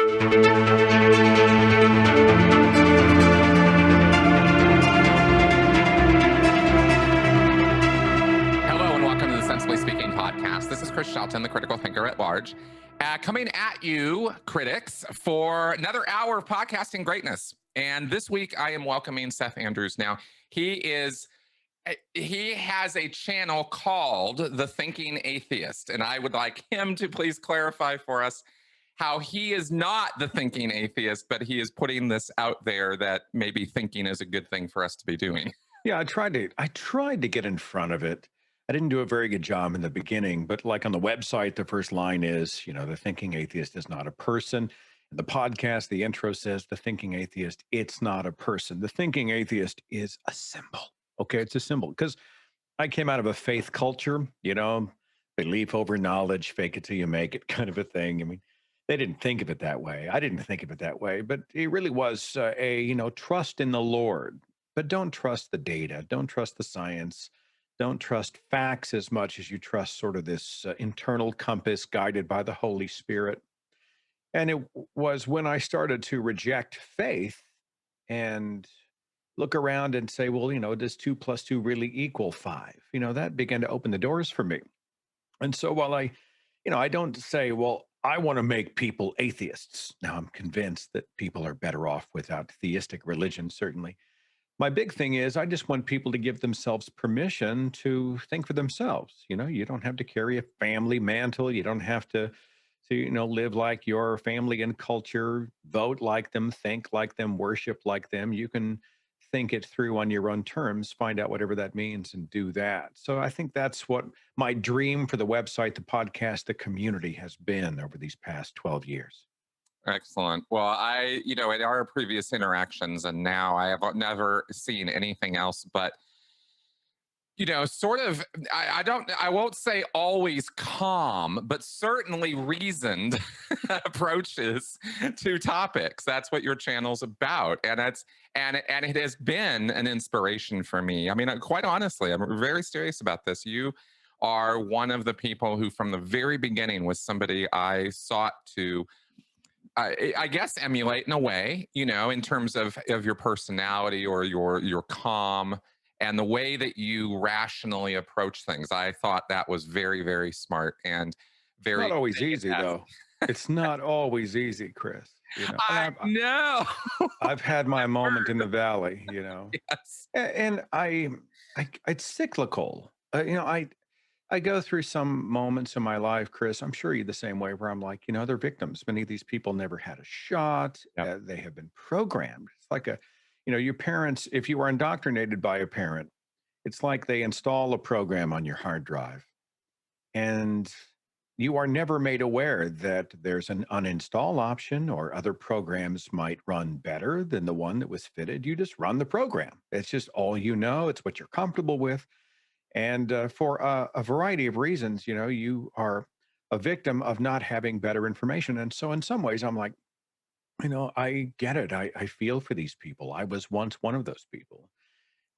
Hello and welcome to the Sensibly Speaking podcast. This is Chris Shelton, the critical thinker at large, coming at you, critics, for another hour of podcasting greatness. And this week I am welcoming Seth Andrews. Now, he has a channel called The Thinking Atheist, and I would like him to please clarify for us how he is not the thinking atheist, but he is putting this out there that maybe thinking is a good thing for us to be doing. Yeah, I tried to get in front of it. I didn't do a very good job in the beginning, but like on the website, the first line is, the thinking atheist is not a person. In the podcast, the intro says the thinking atheist, it's not a person. The thinking atheist is a symbol. Okay, it's a symbol because I came out of a faith culture, belief over knowledge, fake it till you make it kind of a thing. I mean, they didn't think of it that way. I didn't think of it that way, but it really was trust in the Lord. But don't trust the data. Don't trust the science. Don't trust facts as much as you trust sort of this internal compass guided by the Holy Spirit. And it was when I started to reject faith and look around and say, well, does 2 + 2 really equal 5? That began to open the doors for me. And so while I don't say, well, I want to make people atheists. Now I'm convinced that people are better off without theistic religion, certainly. My big thing is I just want people to give themselves permission to think for themselves. You don't have to carry a family mantle. You don't have to live like your family and culture, vote like them, think like them, worship like them. You can think it through on your own terms, find out whatever that means and do that. So I think that's what my dream for the website, the podcast, the community has been over these past 12 years. Excellent. Well, in our previous interactions and now I have never seen anything else but, sort of, I won't say always calm, but certainly reasoned approaches to topics. That's what your channel's about. And it has been an inspiration for me. I mean, quite honestly, I'm very serious about this. You are one of the people who from the very beginning was somebody I sought to I guess emulate in a way, in terms of your personality or your calm and the way that you rationally approach things. I thought that was very, very smart and very not always easy, though. It's not always easy, Chris. I know. I've had my moment in the valley, Yes. And it's cyclical. I go through some moments in my life, Chris, I'm sure you're the same way, where I'm like, they're victims. Many of these people never had a shot. Yep. They have been programmed. It's like your parents, if you are indoctrinated by a parent, it's like they install a program on your hard drive and you are never made aware that there's an uninstall option or other programs might run better than the one that was fitted. You just run the program. It's just all it's what you're comfortable with. And for a variety of reasons, you are a victim of not having better information. And so in some ways, I'm like, I get it. I feel for these people. I was once one of those people.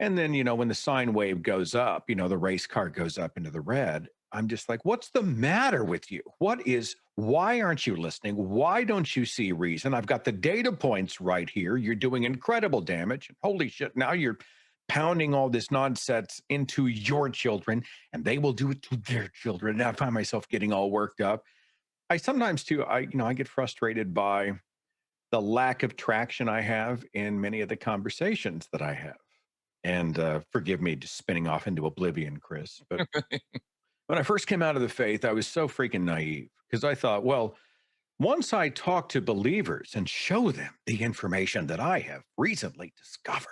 And then, when the sine wave goes up, the race car goes up into the red, I'm just like, what's the matter with you? Why aren't you listening? Why don't you see reason? I've got the data points right here. You're doing incredible damage. And holy shit, now you're pounding all this nonsense into your children and they will do it to their children. And I find myself getting all worked up. I sometimes too, I get frustrated by the lack of traction I have in many of the conversations that I have. And forgive me just spinning off into oblivion, Chris. But when I first came out of the faith, I was so freaking naive because I thought, well, once I talk to believers and show them the information that I have recently discovered,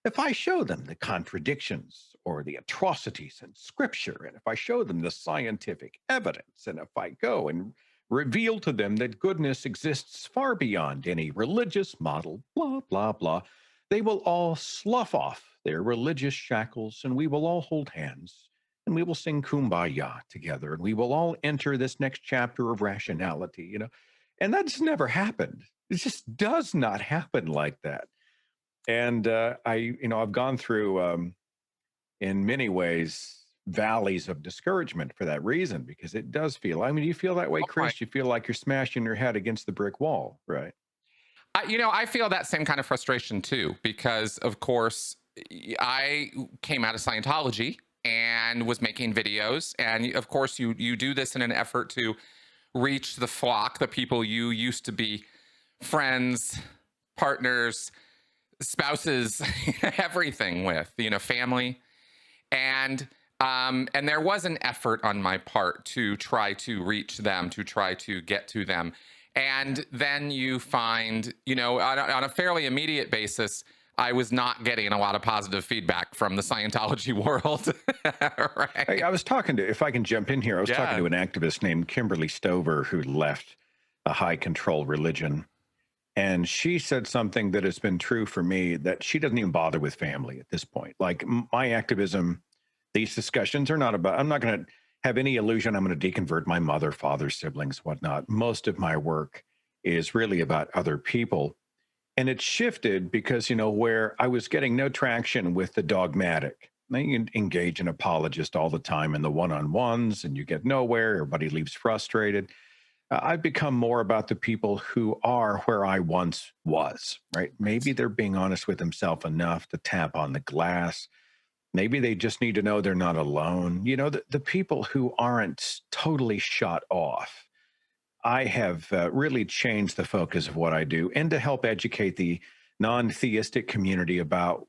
if I show them the contradictions or the atrocities in scripture, and if I show them the scientific evidence, and if I go and reveal to them that goodness exists far beyond any religious model, blah, blah, blah, they will all slough off their religious shackles and we will all hold hands and we will sing Kumbaya together and we will all enter this next chapter of rationality, and that's never happened. It just does not happen like that. And I've gone through, in many ways, valleys of discouragement for that reason, because it does feel, I mean, you feel that way, Chris? You feel like you're smashing your head against the brick wall, right? I feel that same kind of frustration too, because of course I came out of Scientology and was making videos, and of course you do this in an effort to reach the flock, the people you used to be friends, partners, spouses, everything with, family, and there was an effort on my part to try to reach them, to try to get to them. And then you find, on a fairly immediate basis, I was not getting a lot of positive feedback from the Scientology world. Right? Hey, I was talking to, if I can jump in here, I was talking to an activist named Kimberly Stover who left a high control religion. And she said something that has been true for me, that she doesn't even bother with family at this point. Like my activism, these discussions are not about, I'm not going to have any illusion I'm going to deconvert my mother, father, siblings, whatnot. Most of my work is really about other people. And it shifted because, where I was getting no traction with the dogmatic. You engage an apologist all the time in the one-on-ones and you get nowhere. Everybody leaves frustrated. I've become more about the people who are where I once was, right? Maybe they're being honest with themselves enough to tap on the glass. Maybe they just need to know they're not alone. The people who aren't totally shut off. I have really changed the focus of what I do, and to help educate the non-theistic community about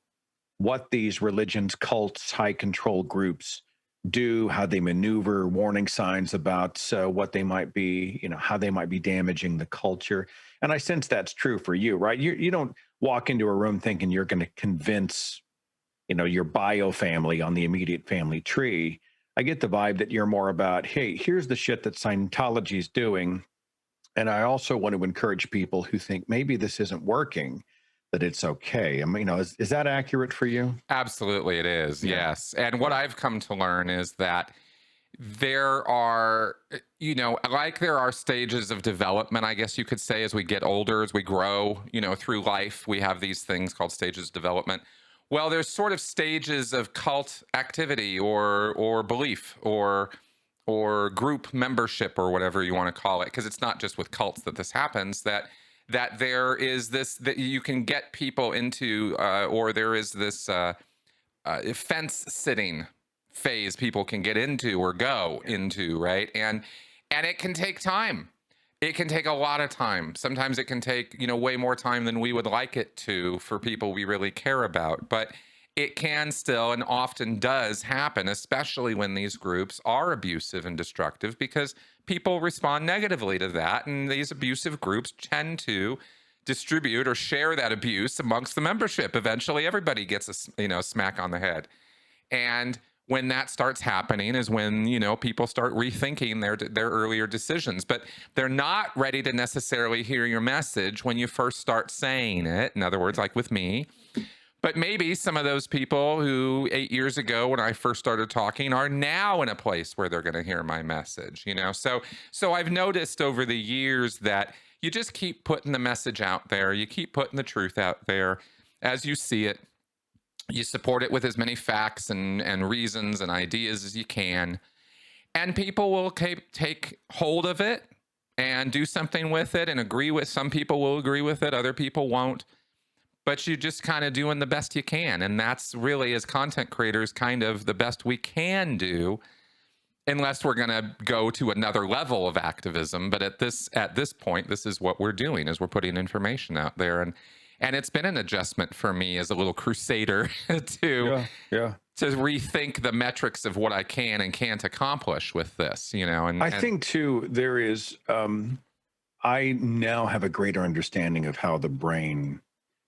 what these religions, cults, high control groups do, how they maneuver, warning signs about what they might be, how they might be damaging the culture. And I sense that's true for you, right? You don't walk into a room thinking you're going to convince, your bio family on the immediate family tree. I get the vibe that you're more about, hey, here's the shit that Scientology is doing. And I also want to encourage people who think maybe this isn't working, that it's okay. I mean, is that accurate for you? Absolutely, it is. Yeah. Yes. And what I've come to learn is that there are, like there are stages of development, I guess you could say, as we get older, as we grow, through life, we have these things called stages of development. Well, there's sort of stages of cult activity or belief or group membership or whatever you want to call it, because it's not just with cults that this happens, that there is this, that you can get people into, or there is this fence sitting phase people can get into or go into, right? And it can take time. It can take a lot of time. Sometimes it can take, way more time than we would like it to for people we really care about. But it can still, and often does happen, especially when these groups are abusive and destructive, because people respond negatively to that. And these abusive groups tend to distribute or share that abuse amongst the membership. Eventually, everybody gets a smack on the head. And when that starts happening is when, people start rethinking their earlier decisions. But they're not ready to necessarily hear your message when you first start saying it. In other words, like with me. But maybe some of those people who 8 years ago, when I first started talking, are now in a place where they're going to hear my message, So I've noticed over the years that you just keep putting the message out there. You keep putting the truth out there as you see it. You support it with as many facts and reasons and ideas as you can. And people will take hold of it and do something with it and agree with. Some people will agree with it. Other people won't. But you just kind of doing the best you can. And that's really, as content creators, kind of the best we can do, unless we're going to go to another level of activism. But at this point, this is what we're doing, is we're putting information out there. And it's been an adjustment for me as a little crusader to rethink the metrics of what I can and can't accomplish with this, And I think too, there is, I now have a greater understanding of how the brain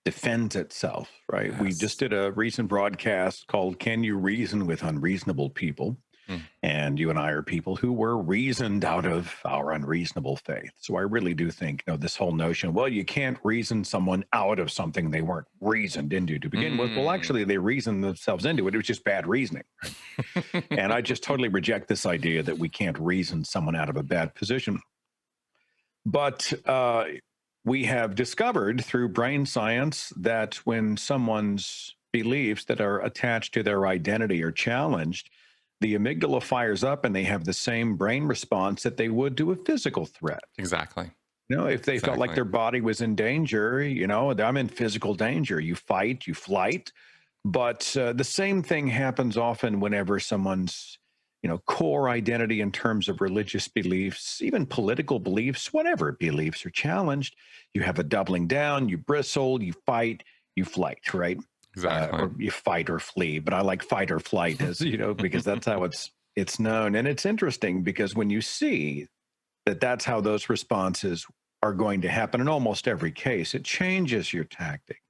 defends itself, right? Yes. We just did a recent broadcast called "Can You Reason with Unreasonable People?" And you and I are people who were reasoned out of our unreasonable faith. So I really do think, this whole notion, well, you can't reason someone out of something they weren't reasoned into to begin with. Well, actually, they reasoned themselves into it. It was just bad reasoning. Right? And I just totally reject this idea that we can't reason someone out of a bad position. But we have discovered through brain science that when someone's beliefs that are attached to their identity are challenged, the amygdala fires up and they have the same brain response that they would to a physical threat. Exactly. You know, if they felt like their body was in danger, you know, I'm in physical danger. You fight, you flight. But the same thing happens often whenever someone's, you know, core identity in terms of religious beliefs, even political beliefs, whatever beliefs are challenged. You have a doubling down, you bristle, you fight, you flight, right? Exactly. Or you fight or flee. But I like fight or flight, as you know, because that's how it's known. And it's interesting because when you see that that's how those responses are going to happen in almost every case, it changes your tactic,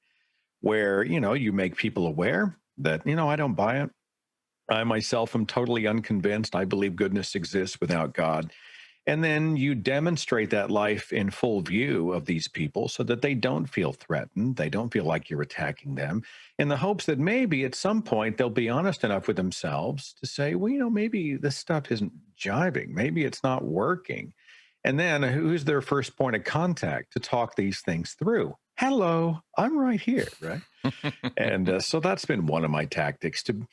where, you know, you make people aware that, you know, I don't buy it. I myself am totally unconvinced. I believe goodness exists without God. And then you demonstrate that life in full view of these people so that they don't feel threatened. They don't feel like you're attacking them, in the hopes that maybe at some point they'll be honest enough with themselves to say, well, you know, maybe this stuff isn't jiving. Maybe it's not working. And then who's their first point of contact to talk these things through? Hello, I'm right here, right? And so that's been one of my tactics to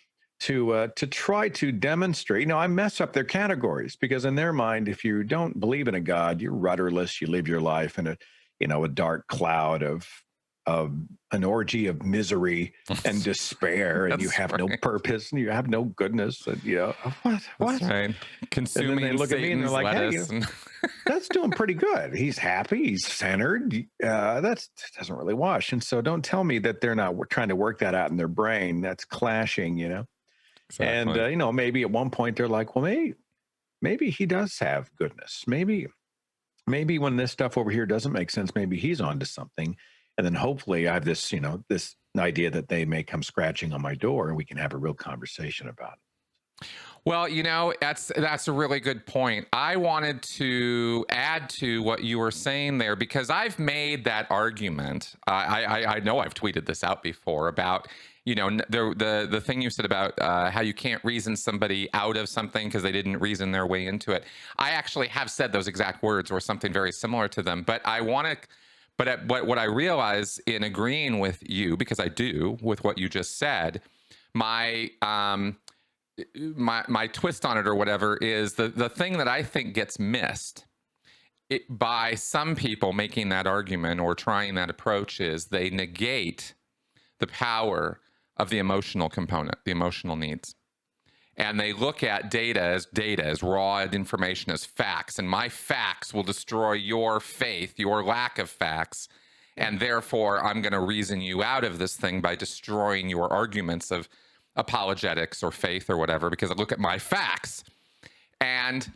try to demonstrate. You know, I mess up their categories because in their mind, if you don't believe in a God, you're rudderless. You live your life in a dark cloud of an orgy of misery and despair, and you have no purpose and you have no goodness. And you know what? That's right. Consuming, and then they look Satan's at me and they're like, "Hey, lettuce and... that's doing pretty good. He's happy. He's centered. That doesn't really wash." And so, don't tell me that they're not trying to work that out in their brain. That's clashing, you know. Exactly. And you know, maybe at one point they're like, "Well, maybe he does have goodness. Maybe when this stuff over here doesn't make sense, maybe he's onto something." And then hopefully I have this, you know, this idea that they may come scratching on my door and we can have a real conversation about it. Well, you know, that's a really good point. I wanted to add to what you were saying there because I've made that argument. I know I've tweeted this out before about, you know, the thing you said about how you can't reason somebody out of something because they didn't reason their way into it. I actually have said those exact words or something very similar to them. But I want to. But what I realize in agreeing with you, because I do with what you just said, my twist on it or whatever is the thing that I think gets missed by some people making that argument or trying that approach is they negate the power of the emotional component, the emotional needs. And they look at data as raw information, as facts. And my facts will destroy your faith, your lack of facts. And therefore, I'm going to reason you out of this thing by destroying your arguments of apologetics or faith or whatever, because I look at my facts. And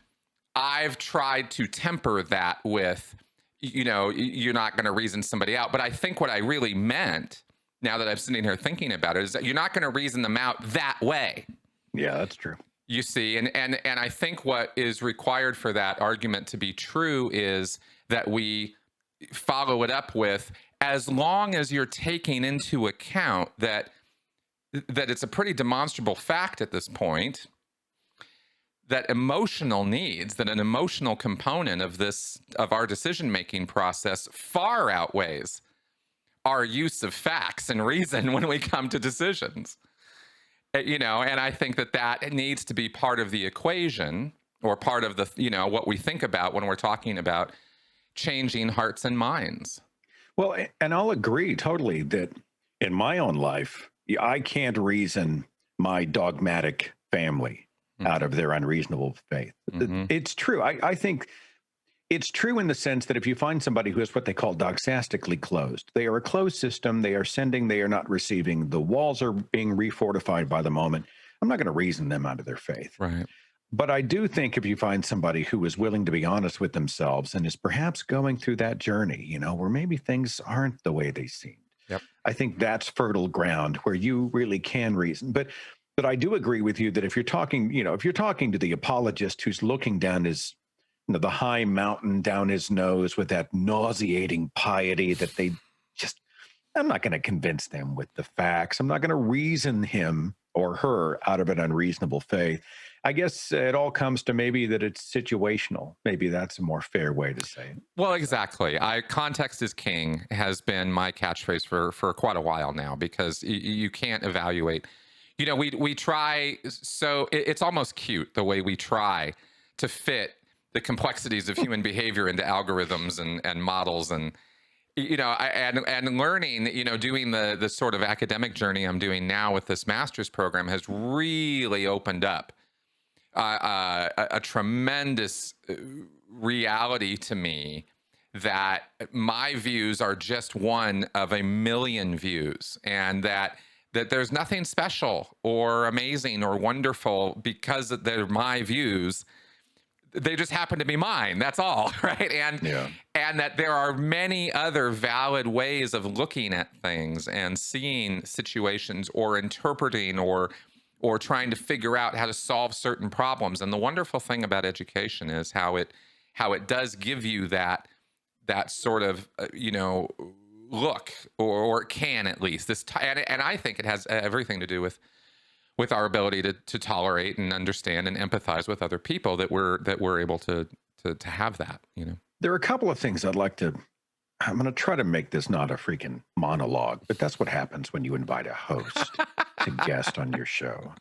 I've tried to temper that with, you know, you're not going to reason somebody out. But I think what I really meant, now that I'm sitting here thinking about it, is that you're not going to reason them out that way. Yeah, that's true. You see, and I think what is required for that argument to be true is that we follow it up with, as long as you're taking into account that it's a pretty demonstrable fact at this point that emotional needs, that an emotional component of our decision-making process far outweighs our use of facts and reason when we come to decisions. You know, and I think that needs to be part of the equation or part of the, you know, what we think about when we're talking about changing hearts and minds. Well, and I'll agree totally that in my own life, I can't reason my dogmatic family out of their unreasonable faith. It's true. I think it's true in the sense that if you find somebody who is what they call doxastically closed, they are a closed system, they are sending, they are not receiving, the walls are being refortified by the moment. I'm not going to reason them out of their faith. Right. But I do think if you find somebody who is willing to be honest with themselves and is perhaps going through that journey, you know, where maybe things aren't the way they seemed. Yep. I think that's fertile ground where you really can reason. But I do agree with you that if you're talking, you know, if you're talking to the apologist who's looking down his, you know, the high mountain down his nose with that nauseating piety that they just, I'm not going to convince them with the facts. I'm not going to reason him or her out of an unreasonable faith. I guess it all comes to maybe that it's situational. Maybe that's a more fair way to say it. Well, exactly. Context is king has been my catchphrase for quite a while now, because you can't evaluate You know, we try, so it's almost cute the way we try to fit the complexities of human behavior into algorithms and models, and and learning, doing the sort of academic journey I'm doing now with this master's program has really opened up a tremendous reality to me, that my views are just one of a million views, and that there's nothing special or amazing or wonderful because they're my views. They just happen to be mine. That's all, right? And that there are many other valid ways of looking at things and seeing situations, or interpreting, or trying to figure out how to solve certain problems. And the wonderful thing about education is how it does give you that sort of look, or it can, at least and I think it has everything to do with our ability to tolerate and understand and empathize with other people, that we're able to have that. There are a couple of things I'm going to try to make this not a freaking monologue, but that's what happens when you invite a host to guest on your show.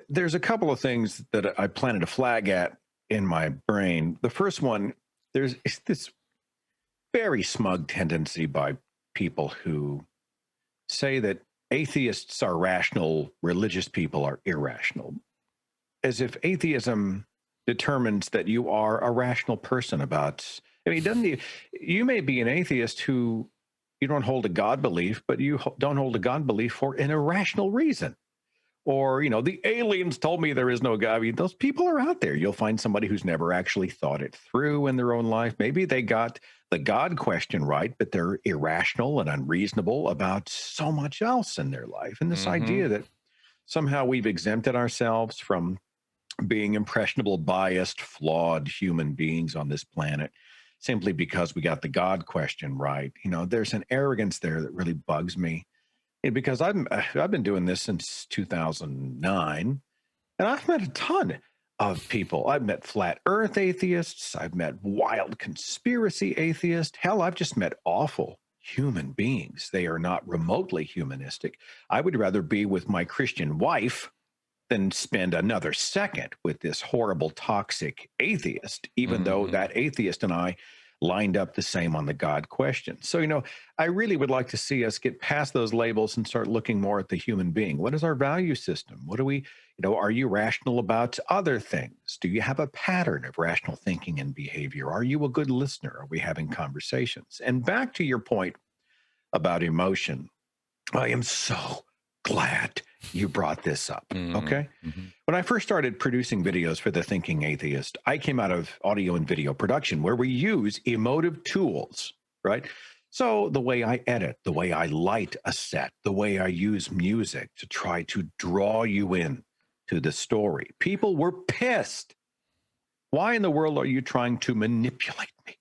There's a couple of things that I planted a flag at in my brain. The first one, there's this very smug tendency by people who say that atheists are rational, religious people are irrational, as if atheism determines that you are a rational person you may be an atheist who you don't hold a God belief, but you don't hold a God belief for an irrational reason. Or, the aliens told me there is no God. Those people are out there. You'll find somebody who's never actually thought it through in their own life. Maybe they got the God question right, but they're irrational and unreasonable about so much else in their life. And this idea that somehow we've exempted ourselves from being impressionable, biased, flawed human beings on this planet simply because we got the God question right. There's an arrogance there that really bugs me. Because I've been doing this since 2009, and I've met a ton of people. I've met flat earth atheists. I've met wild conspiracy atheists. Hell, I've just met awful human beings. They are not remotely humanistic. I would rather be with my Christian wife than spend another second with this horrible, toxic atheist, even though that atheist and I lined up the same on the God question. So, I really would like to see us get past those labels and start looking more at the human being. What is our value system? What do we, are you rational about other things? Do you have a pattern of rational thinking and behavior? Are you a good listener? Are we having conversations? And back to your point about emotion, I am so glad you brought this up. Okay. When I first started producing videos for the Thinking Atheist, I came out of audio and video production, where we use emotive tools, right? So the way I edit, the way I light a set, the way I use music to try to draw you in to the story. People were pissed. Why in the world are you trying to manipulate me?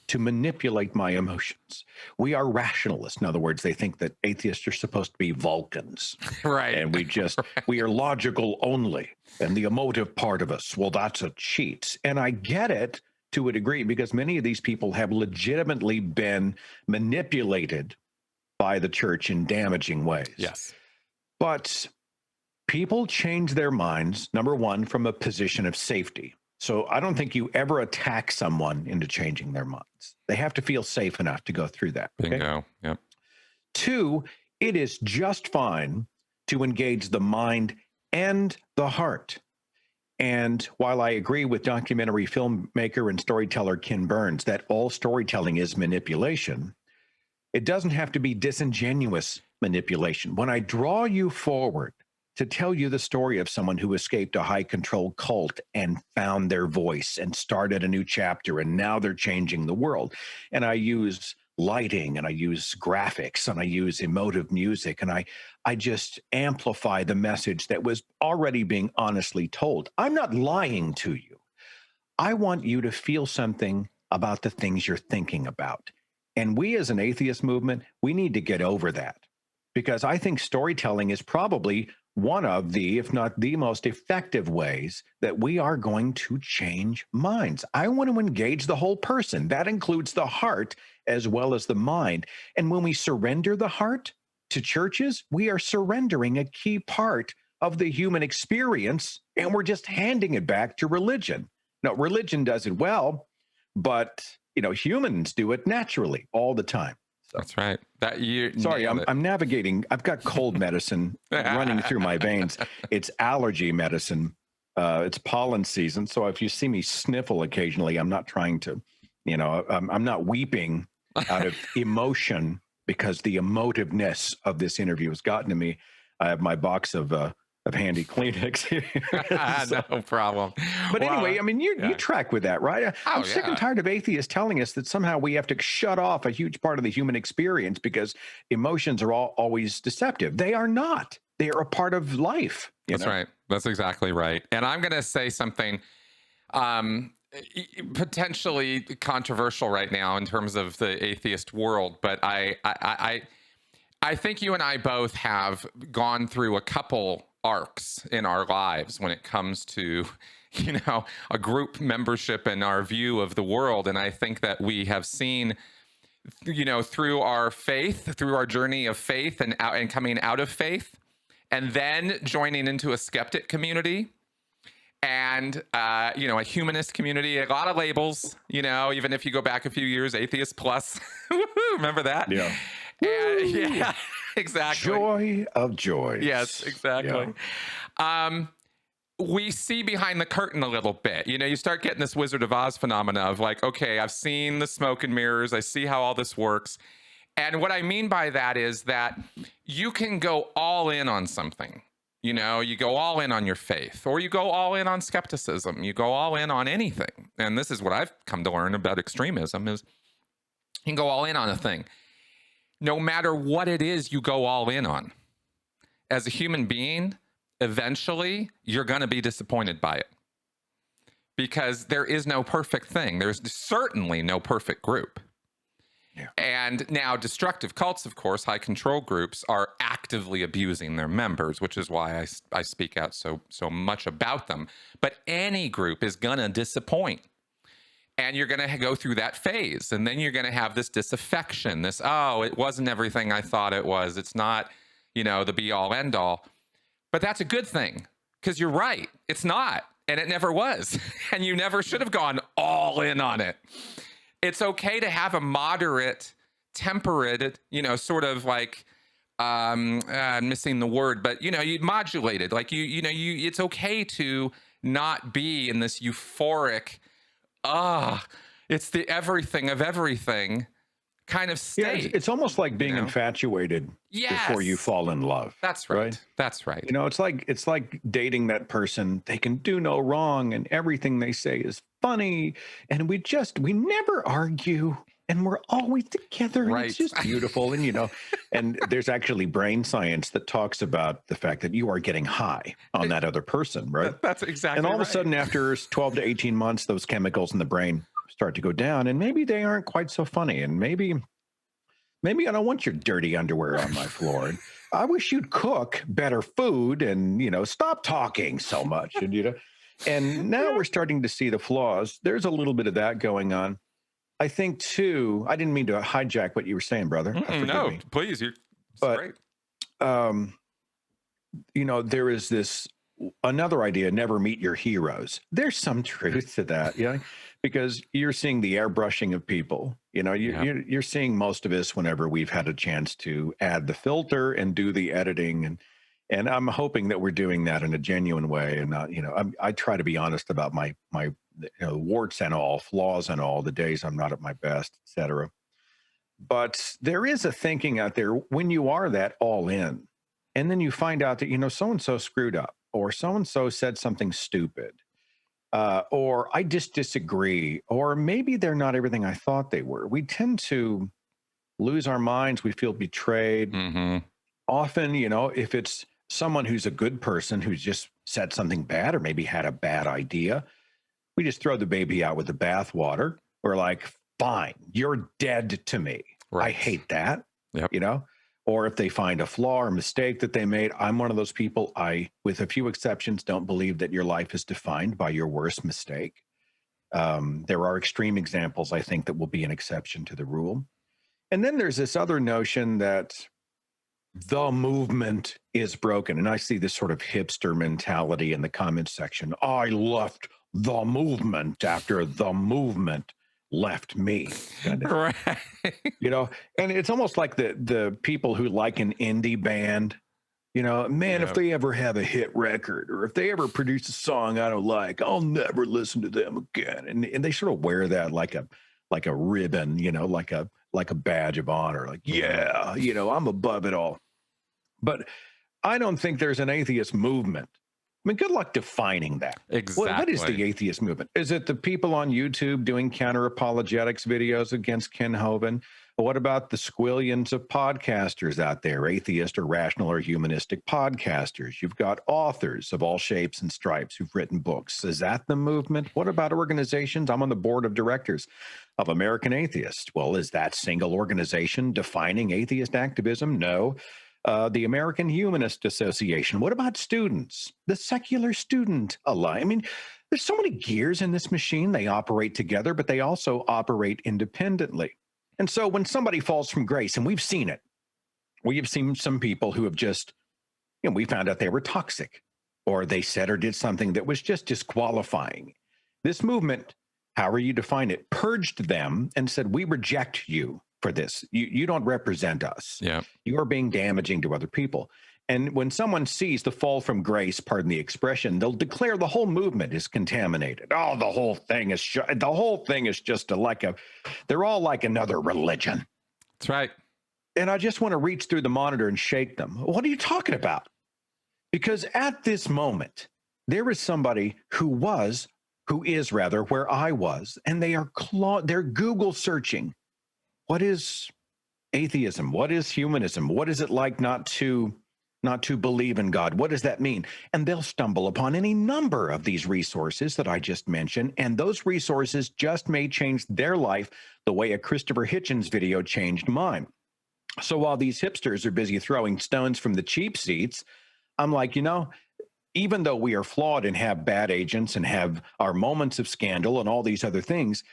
To manipulate my emotions. We are rationalists. In other words, they think that atheists are supposed to be Vulcans. Right. And we are logical only. And the emotive part of us, well, that's a cheat. And I get it to a degree, because many of these people have legitimately been manipulated by the church in damaging ways. Yes. But people change their minds, number one, from a position of safety. So I don't think you ever attack someone into changing their minds. They have to feel safe enough to go through that. Okay? Bingo. Yep. Two, it is just fine to engage the mind and the heart. And while I agree with documentary filmmaker and storyteller Ken Burns that all storytelling is manipulation, it doesn't have to be disingenuous manipulation. When I draw you forward to tell you the story of someone who escaped a high-control cult and found their voice and started a new chapter, and now they're changing the world. And I use lighting, and I use graphics, and I use emotive music, and I just amplify the message that was already being honestly told. I'm not lying to you. I want you to feel something about the things you're thinking about. And we as an atheist movement, we need to get over that, because I think storytelling is probably one of the, if not the most effective ways that we are going to change minds. I want to engage the whole person. That includes the heart as well as the mind. And when we surrender the heart, to churches, we are surrendering a key part of the human experience, and we're just handing it back to religion. Now, religion does it well, but humans do it naturally all the time. So, that's right. Sorry, I'm navigating. I've got cold medicine running through my veins. It's allergy medicine. It's pollen season. So if you see me sniffle occasionally, I'm not trying to, I'm not weeping out of emotion because the emotiveness of this interview has gotten to me. I have my box of handy Kleenex here. So, no problem. But anyway, I mean, you track with that, right? I'm sick and tired of atheists telling us that somehow we have to shut off a huge part of the human experience because emotions are always deceptive. They are not. They are a part of life. That's right. That's exactly right. And I'm going to say something potentially controversial right now in terms of the atheist world, but I think you and I both have gone through a couple arcs in our lives when it comes to, a group membership and our view of the world. And I think that we have seen, through our faith, through our journey of faith and coming out of faith, and then joining into a skeptic community and, a humanist community, a lot of labels, even if you go back a few years, atheist plus, remember that? Yeah. And, yeah, exactly. Joy of joy. Yes, exactly. Yeah. We see behind the curtain a little bit. You start getting this Wizard of Oz phenomena of like, okay, I've seen the smoke and mirrors. I see how all this works. And what I mean by that is that you can go all in on something. You go all in on your faith, or you go all in on skepticism. You go all in on anything. And this is what I've come to learn about extremism is you can go all in on a thing. No matter what it is you go all in on. As a human being, eventually you're going to be disappointed by it. Because there is no perfect thing. There's certainly no perfect group. Yeah. And now destructive cults, of course, high control groups are actively abusing their members, which is why I speak out so much about them. But any group is going to disappoint. And you're going to go through that phase. And then you're going to have this disaffection, it wasn't everything I thought it was. It's not, the be all end all. But that's a good thing because you're right. It's not. And it never was. And you never should have gone all in on it. It's okay to have a moderate, temperate, sort of like, I'm missing the word, but, you modulated. Like, it's okay to not be in this euphoric, it's the everything of everything kind of state. Yeah, it's almost like being infatuated before you fall in love. That's right. That's right. It's like dating that person. They can do no wrong and everything they say is funny. And we never argue and we're always together. Right. It's just beautiful. And, and there's actually brain science that talks about the fact that you are getting high on that other person, right? That's exactly right. And all of a sudden, after 12 to 18 months, those chemicals in the brain start to go down and maybe they aren't quite so funny. And maybe I don't want your dirty underwear on my floor. I wish you'd cook better food and, stop talking so much. And now we're starting to see the flaws. There's a little bit of that going on. I think too, I didn't mean to hijack what you were saying, brother. No, please. Great. There is another idea, never meet your heroes. There's some truth to that, because you're seeing the airbrushing of people. You're seeing most of us whenever we've had a chance to add the filter and do the editing. And I'm hoping that we're doing that in a genuine way. And not, I try to be honest about my warts and all, flaws and all, the days I'm not at my best, etc. But there is a thinking out there when you are that all in, and then you find out that, so-and-so screwed up, or so-and-so said something stupid, or I just disagree, or maybe they're not everything I thought they were. We tend to lose our minds. We feel betrayed. Mm-hmm. Often, if it's someone who's a good person who's just said something bad or maybe had a bad idea, we just throw the baby out with the bathwater. We're like, fine, you're dead to me. Right. I hate that, Or if they find a flaw or mistake that they made, I'm one of those people, with a few exceptions, don't believe that your life is defined by your worst mistake. There are extreme examples, I think, that will be an exception to the rule. And then there's this other notion that the movement is broken. And I see this sort of hipster mentality in the comments section. I left the movement after the movement left me. Kind of, Right. you know, and it's almost like the people who like an indie band, you know, man, if they ever have a hit record or if they ever produce a song I don't like, I'll never listen to them again. And they sort of wear that like a ribbon, you know, like a badge of honor, like, yeah, you know, I'm above it all. But I don't think there's an atheist movement. I mean, good luck defining that. Exactly. What is the atheist movement? Is it the people on YouTube doing counter-apologetics videos against Ken Hovind? What about the squillions of podcasters out there, atheist or rational or humanistic podcasters? You've got authors of all shapes and stripes who've written books. Is that the movement? What about organizations? I'm on the board of directors of American Atheists. Well, is that single organization defining atheist activism? No. The American Humanist Association. What about students? The Secular Student Alliance. I mean, there's so many gears in this machine. They operate together, but they also operate independently. And so when somebody falls from grace, and we've seen it, we have seen some people who have just, you know, we found out they were toxic, or they said or did something that was just disqualifying. This movement, however you define it, purged them and said, we reject you for this. You don't represent us. Yeah. You are being damaging to other people. And when someone sees the fall from grace, pardon the expression, they'll declare the whole movement is contaminated. Oh, the whole thing is just they're all like another religion. That's right. And I just want to reach through the monitor and shake them. What are you talking about? Because at this moment, there is somebody who is where I was, and they're Google searching. What is atheism? What is humanism? What is it like not to believe in God? What does that mean? And they'll stumble upon any number of these resources that I just mentioned, and those resources just may change their life the way a Christopher Hitchens video changed mine. So while these hipsters are busy throwing stones from the cheap seats, I'm like, you know, even though we are flawed and have bad agents and have our moments of scandal and all these other things,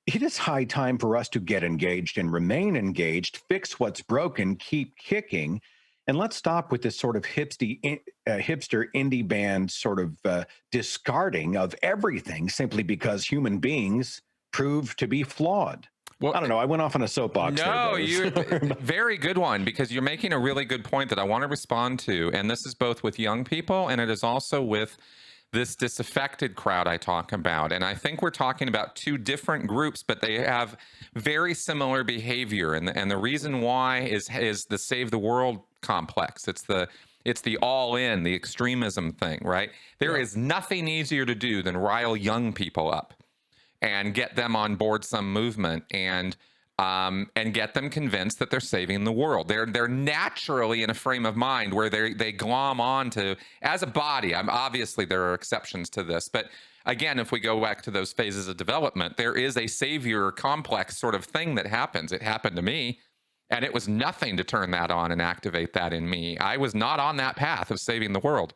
it is high time for us to get engaged and remain engaged, fix what's broken, keep kicking, and let's stop with this sort of hipster indie band sort of discarding of everything simply because human beings prove to be flawed. Well, I don't know. I went off on a soapbox. No, very good one, because you're making a really good point that I want to respond to. And this is both with young people, and it is also with this disaffected crowd I talk about. And I think we're talking about two different groups, but they have very similar behavior. And the reason why is the Save the World complex. It's the all in, the extremism thing, right? There is nothing easier to do than rile young people up and get them on board some movement and get them convinced that they're saving the world. They're naturally in a frame of mind where they glom on to, as a body. Obviously there are exceptions to this, but again, if we go back to those phases of development, there is a savior complex sort of thing that happens. It happened to me, and it was nothing to turn that on and activate that in me. I was not on that path of saving the world.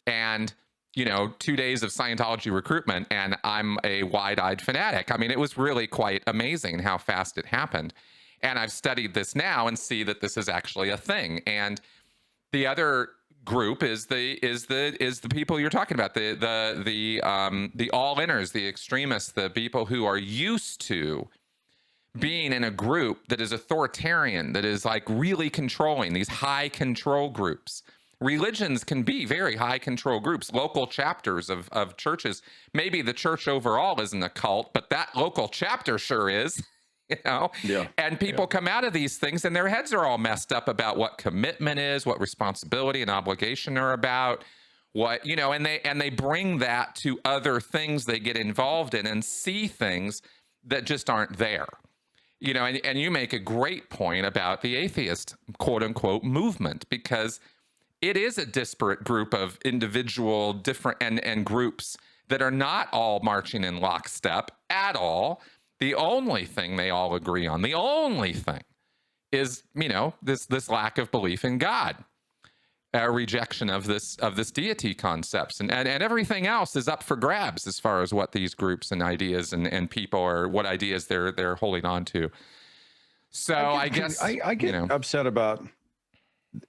And 2 days of Scientology recruitment, and I'm a wide-eyed fanatic. I mean, it was really quite amazing how fast it happened. And I've studied this now and see that this is actually a thing. And the other group is the people you're talking about, the all-inners, the extremists, the people who are used to being in a group that is authoritarian, that is like really controlling, these high control groups. Religions can be very high control groups, local chapters of churches. Maybe the church overall isn't a cult, but that local chapter sure is, Yeah. And people come out of these things and their heads are all messed up about what commitment is, what responsibility and obligation are about, and they bring that to other things they get involved in and see things that just aren't there. And you make a great point about the atheist, quote unquote, movement, because it is a disparate group of individual different and groups that are not all marching in lockstep at all. The only thing they all agree on, the only thing is, this lack of belief in God, a rejection of this deity concepts, and everything else is up for grabs as far as what these groups and ideas and people are, what ideas they're holding on to. So I guess I get upset about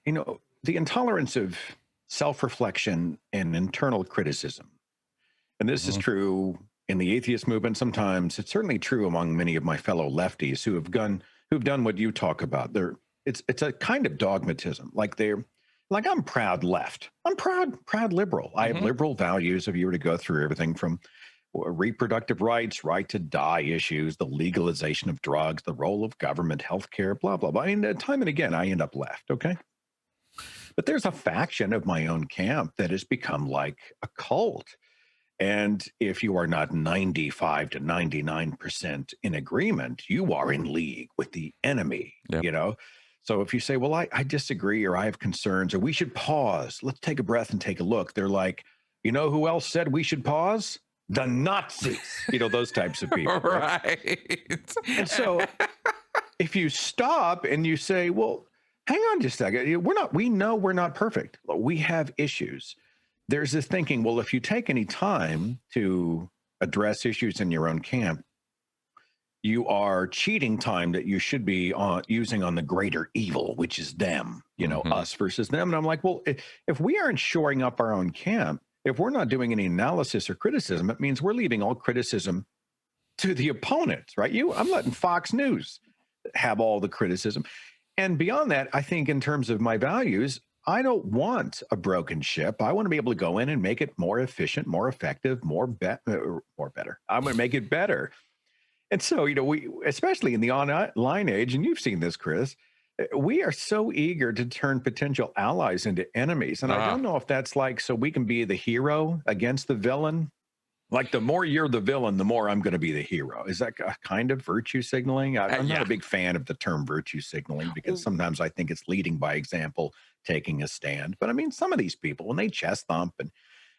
the intolerance of self-reflection and internal criticism. And this is true in the atheist movement sometimes. It's certainly true among many of my fellow lefties who've done what you talk about. It's a kind of dogmatism. Like I'm proud left. I'm proud liberal. I have liberal values if you were to go through everything from reproductive rights, right to die issues, the legalization of drugs, the role of government, healthcare, blah, blah, blah. I mean, time and again, I end up left, okay? But there's a faction of my own camp that has become like a cult. And if you are not 95 to 99% in agreement, you are in league with the enemy, you know? So if you say, well, I disagree, or I have concerns, or we should pause, let's take a breath and take a look. They're like, you know who else said we should pause? The Nazis, those types of people. Right. And so if you stop and you say, well, hang on just a second, we know we're not perfect. We have issues. There's this thinking, well, if you take any time to address issues in your own camp, you are cheating time that you should be using on the greater evil, which is them, us versus them. And I'm like, well, if we aren't shoring up our own camp, if we're not doing any analysis or criticism, it means we're leaving all criticism to the opponents, right? I'm letting Fox News have all the criticism. And beyond that, I think in terms of my values, I don't want a broken ship. I want to be able to go in and make it more efficient, more effective, more better. I'm going to make it better. And so, we, especially in the online age, and you've seen this, Chris, we are so eager to turn potential allies into enemies. And I don't know if that's like so we can be the hero against the villain. Like the more you're the villain, the more I'm going to be the hero. Is that a kind of virtue signaling? I'm not a big fan of the term virtue signaling because sometimes I think it's leading by example, taking a stand. But I mean, some of these people, when they chest thump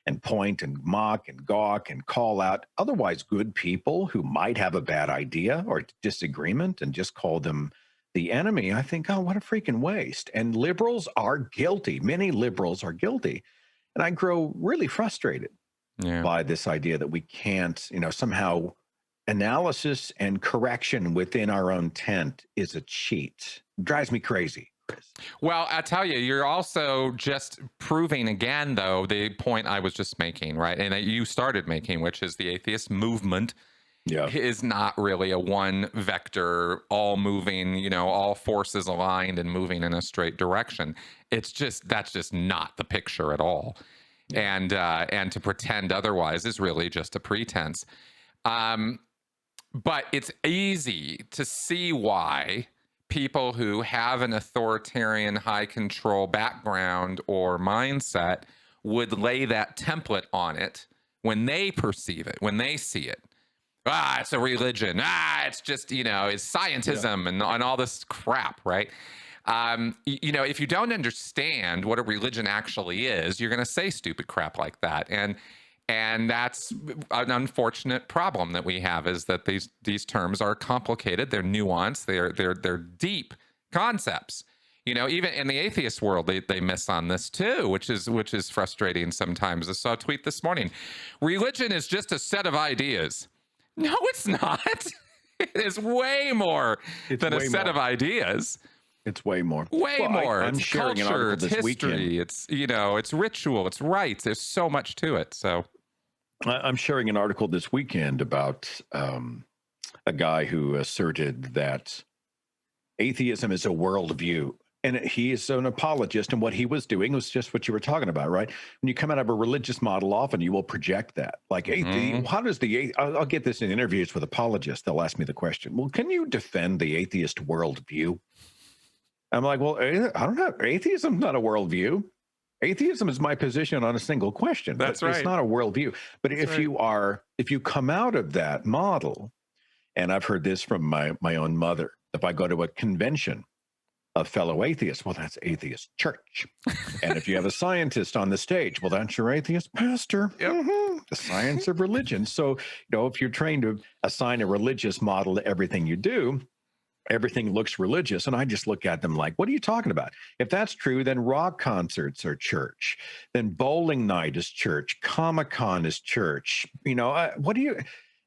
and point and mock and gawk and call out otherwise good people who might have a bad idea or disagreement and just call them the enemy, I think, oh, what a freaking waste. And liberals are guilty. Many liberals are guilty. And I grow really frustrated by this idea that we can't, somehow analysis and correction within our own tent is a cheat. It drives me crazy. Well, I tell you, you're also just proving again, though, the point I was just making, right? And that you started making, which is the atheist movement is not really a one vector, all moving, all forces aligned and moving in a straight direction. That's just not the picture at all. And to pretend otherwise is really just a pretense. But it's easy to see why people who have an authoritarian high control background or mindset would lay that template on it when they perceive it, when they see it. It's a religion. It's just, it's scientism and all this crap, right? If you don't understand what a religion actually is, you're going to say stupid crap like that. And that's an unfortunate problem that we have, is that these terms are complicated, they're nuanced, they're deep concepts. Even in the atheist world, they miss on this too, which is frustrating sometimes. I saw a tweet this morning. Religion is just a set of ideas. No, it's not. It is way more than a set of ideas. It's way more. Way more. I'm it's sharing culture, an article it's this history, weekend. it's, it's ritual, it's rites. There's so much to it. So I'm sharing an article this weekend about a guy who asserted that atheism is a worldview. And he is an apologist, and what he was doing was just what you were talking about, right? When you come out of a religious model, often you will project that. Like, how does I'll get this in interviews with apologists. They'll ask me the question, well, can you defend the atheist worldview? I'm like, well, I don't know. Atheism's not a worldview. Atheism is my position on a single question. That's right. It's not a worldview. But That's if you come out of that model, and I've heard this from my own mother, if I go to a convention of fellow atheists, well, that's atheist church. And if you have a scientist on the stage, well, that's your atheist pastor. The science of religion. So, if you're trained to assign a religious model to everything you do, everything looks religious. And I just look at them like, what are you talking about? If that's true, then rock concerts are church. Then bowling night is church. Comic-Con is church.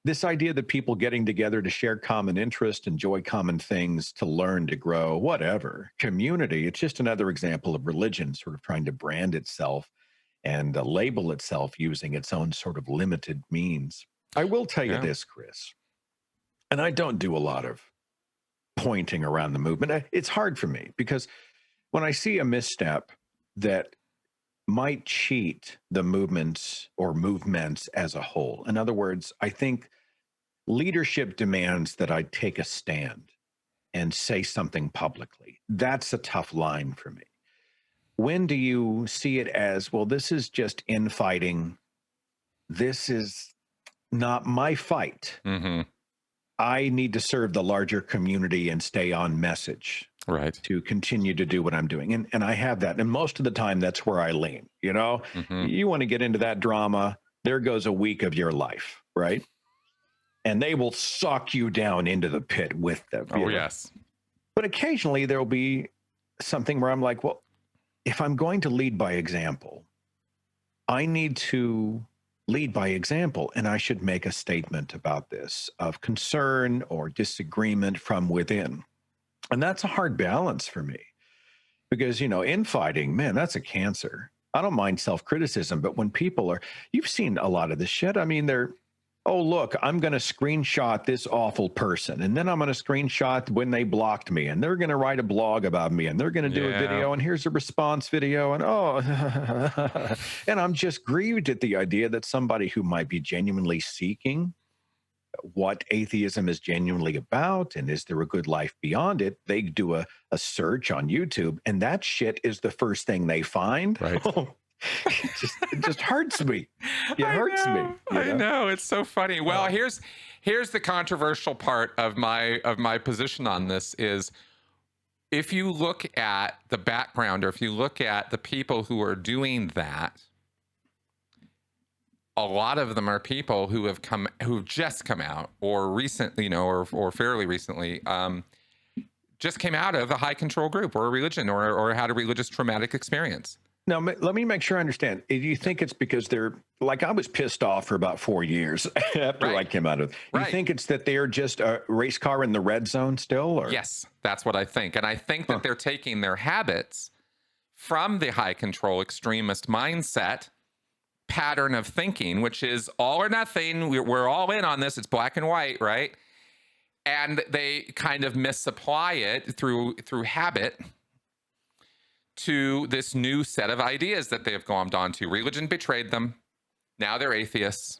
this idea that people getting together to share common interest, enjoy common things, to learn, to grow, whatever, community, it's just another example of religion sort of trying to brand itself and label itself using its own sort of limited means. I will tell you this, Chris, and I don't do a lot of pointing around the movement. It's hard for me because when I see a misstep that might cheat the movements or movements as a whole, in other words, I think leadership demands that I take a stand and say something publicly. That's a tough line for me. When do you see it as, well, this is just infighting. This is not my fight. Mm-hmm. I need to serve the larger community and stay on message. Right. To continue to do what I'm doing. And I have that. And most of the time, that's where I lean. You know, you want to get into that drama, there goes a week of your life, right? And they will suck you down into the pit with them. Oh, yes. But occasionally there'll be something where I'm like, well, if I'm going to lead by example, I need to lead by example, and I should make a statement about this of concern or disagreement from within. And that's a hard balance for me because, you know, infighting, man, that's a cancer. I don't mind self-criticism, but when people are, you've seen a lot of this shit. I mean, they're, oh, look, I'm going to screenshot this awful person. And then I'm going to screenshot when they blocked me. And they're going to write a blog about me. And they're going to do a video. And here's a response video. And oh, and I'm just grieved at the idea that somebody who might be genuinely seeking what atheism is genuinely about, and is there a good life beyond it, they do a search on YouTube, and that shit is the first thing they find. Right. It just hurts me. It hurts me. I know. It's so funny. Well, here's the controversial part of my position on this is, if you look at the background, or if you look at the people who are doing that, a lot of them are people who've just come out, or recently, you know, or fairly recently, just came out of a high control group or a religion, or had a religious traumatic experience. Now, let me make sure I understand. Do you think it's because they're, like, I was pissed off for about 4 years after I came out of, you think it's that they're just a race car in the red zone still? Or? Yes, that's what I think. And I think that they're taking their habits from the high control extremist mindset pattern of thinking, which is all or nothing. We're all in on this. It's black and white, right? And they kind of misapply it through habit to this new set of ideas that they have glommed onto. Religion betrayed them. Now they're atheists.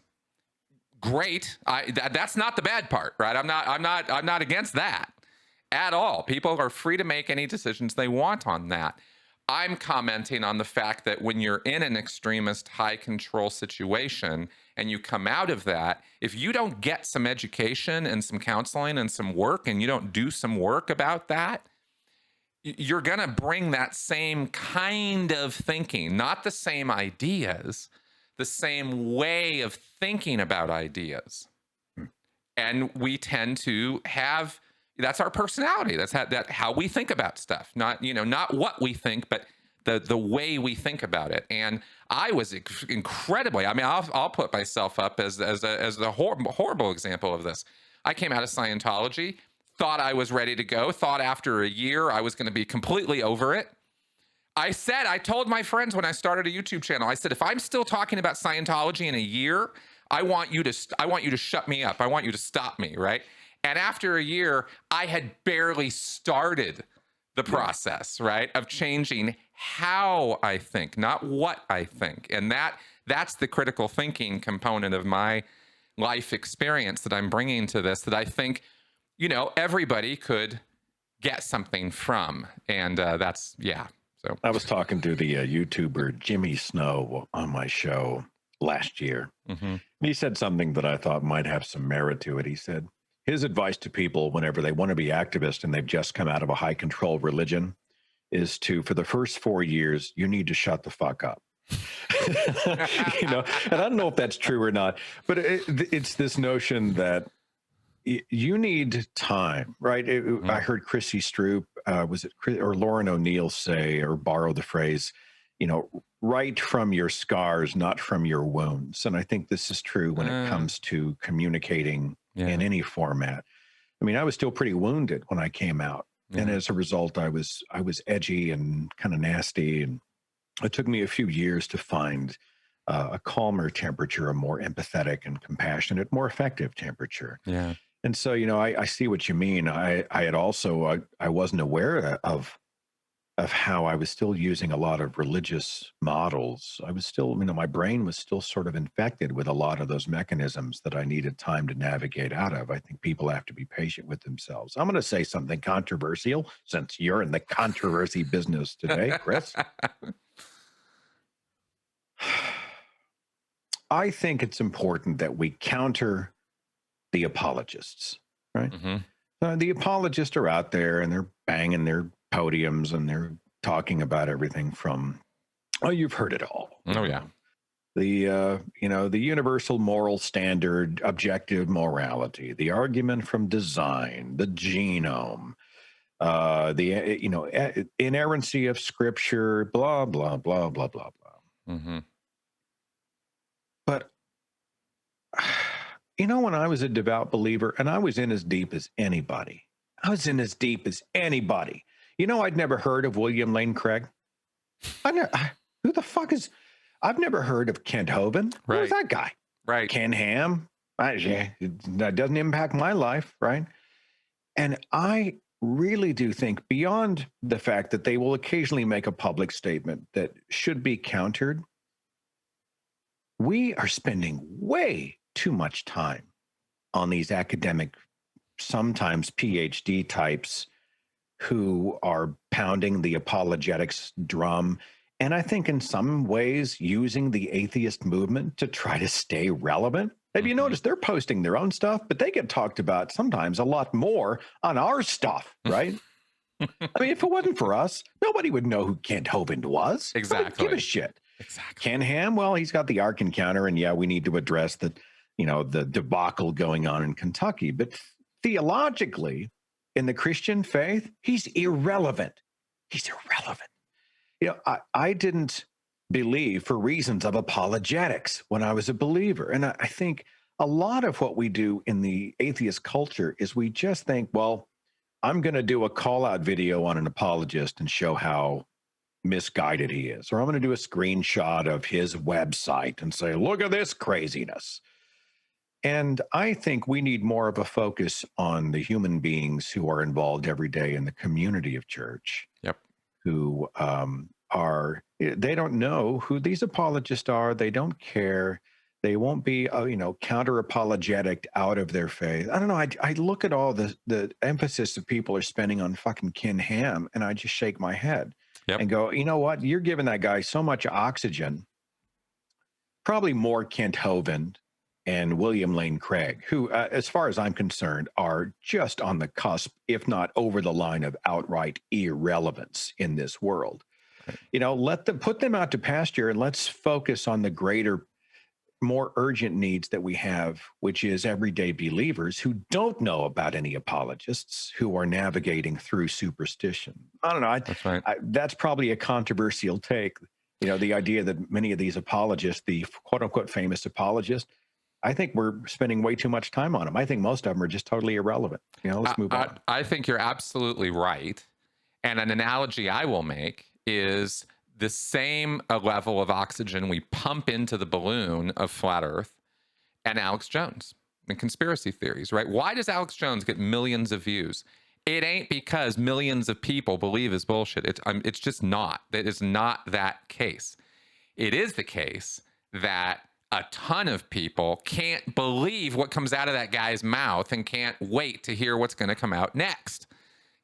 Great. That's not the bad part, right? I'm not against that at all. People are free to make any decisions they want on that. I'm commenting on the fact that when you're in an extremist high control situation and you come out of that, if you don't get some education and some counseling and some work, and you don't do some work about that, you're going to bring that same kind of thinking, not the same ideas, the same way of thinking about ideas. And we tend to have, that's our personality. That's how we think about stuff. Not, you know, not what we think, but the way we think about it. And I was incredibly, I mean, I'll put myself up as a horrible example of this. I came out of Scientology, thought I was ready to go, thought after a year I was going to be completely over it. I told my friends when I started a YouTube channel, I said, if I'm still talking about Scientology in a year, I want you to shut me up. I want you to stop me, right? And after a year, I had barely started the process, right, of changing how I think, not what I think. And that's the critical thinking component of my life experience that I'm bringing to this, that I think, you know, everybody could get something from. And that's, yeah. So I was talking to the YouTuber Jimmy Snow on my show last year. And he said something that I thought might have some merit to it. He said, his advice to people whenever they want to be activists and they've just come out of a high control religion is to, for the first 4 years, you need to shut the fuck up. You know, and I don't know if that's true or not, but it's this notion that you need time, right? I heard Chrissy Stroop, was it Chris, or Lauren O'Neill say, or borrow the phrase, write from your scars, not from your wounds. And I think this is true when it comes to communicating in any format. I mean, I was still pretty wounded when I came out. And as a result, I was edgy and kind of nasty. And it took me a few years to find a calmer temperature, a more empathetic and compassionate, more effective temperature. Yeah. And so, I see what you mean. I had also, I wasn't aware of how I was still using a lot of religious models. I was still, my brain was still sort of infected with a lot of those mechanisms that I needed time to navigate out of. I think people have to be patient with themselves. I'm going to say something controversial since you're in the controversy business today, Chris. I think it's important that we counter the apologists, right? The apologists are out there and they're banging their podiums and they're talking about everything from, you've heard it all. Oh yeah. The universal moral standard, objective morality, the argument from design, the genome, the inerrancy of scripture, blah blah blah blah blah blah. But when I was a devout believer, and I was in as deep as anybody. I'd never heard of William Lane Craig. Who the fuck is? I've never heard of Kent Hovind. Right. Who's that guy? Right. Ken Ham. That doesn't impact my life, right? And I really do think, beyond the fact that they will occasionally make a public statement that should be countered, we are spending way too much time on these academic, sometimes PhD types who are pounding the apologetics drum. And I think in some ways using the atheist movement to try to stay relevant. Have you noticed they're posting their own stuff, but they get talked about sometimes a lot more on our stuff, right? I mean, if it wasn't for us, nobody would know who Kent Hovind was. Exactly. Give a shit. Exactly. Ken Ham, well, he's got the Ark Encounter, and we need to address the debacle going on in Kentucky. But theologically, in the Christian faith, he's irrelevant. I didn't believe for reasons of apologetics when I was a believer. And I think a lot of what we do in the atheist culture is we just think, well, I'm going to do a call-out video on an apologist and show how misguided he is. Or I'm going to do a screenshot of his website and say, look at this craziness. And I think we need more of a focus on the human beings who are involved every day in the community of church. Yep. Who they don't know who these apologists are. They don't care. They won't be, counter apologetic out of their faith. I don't know. I look at all the emphasis that people are spending on fucking Ken Ham, and I just shake my head and go, you know what? You're giving that guy so much oxygen. Probably more Kent Hovind and William Lane Craig, who, as far as I'm concerned, are just on the cusp, if not over the line of outright irrelevance in this world. Right. Put them out to pasture, and let's focus on the greater, more urgent needs that we have, which is everyday believers who don't know about any apologists, who are navigating through superstition. I don't know. That's right. That's probably a controversial take. The idea that many of these apologists, the quote unquote famous apologists, I think we're spending way too much time on them. I think most of them are just totally irrelevant. Let's move on. I think you're absolutely right. And an analogy I will make is the same level of oxygen we pump into the balloon of flat Earth and Alex Jones and conspiracy theories, right? Why does Alex Jones get millions of views? It ain't because millions of people believe his bullshit. It's just not. That is not that case. It is the case that a ton of people can't believe what comes out of that guy's mouth and can't wait to hear what's going to come out next,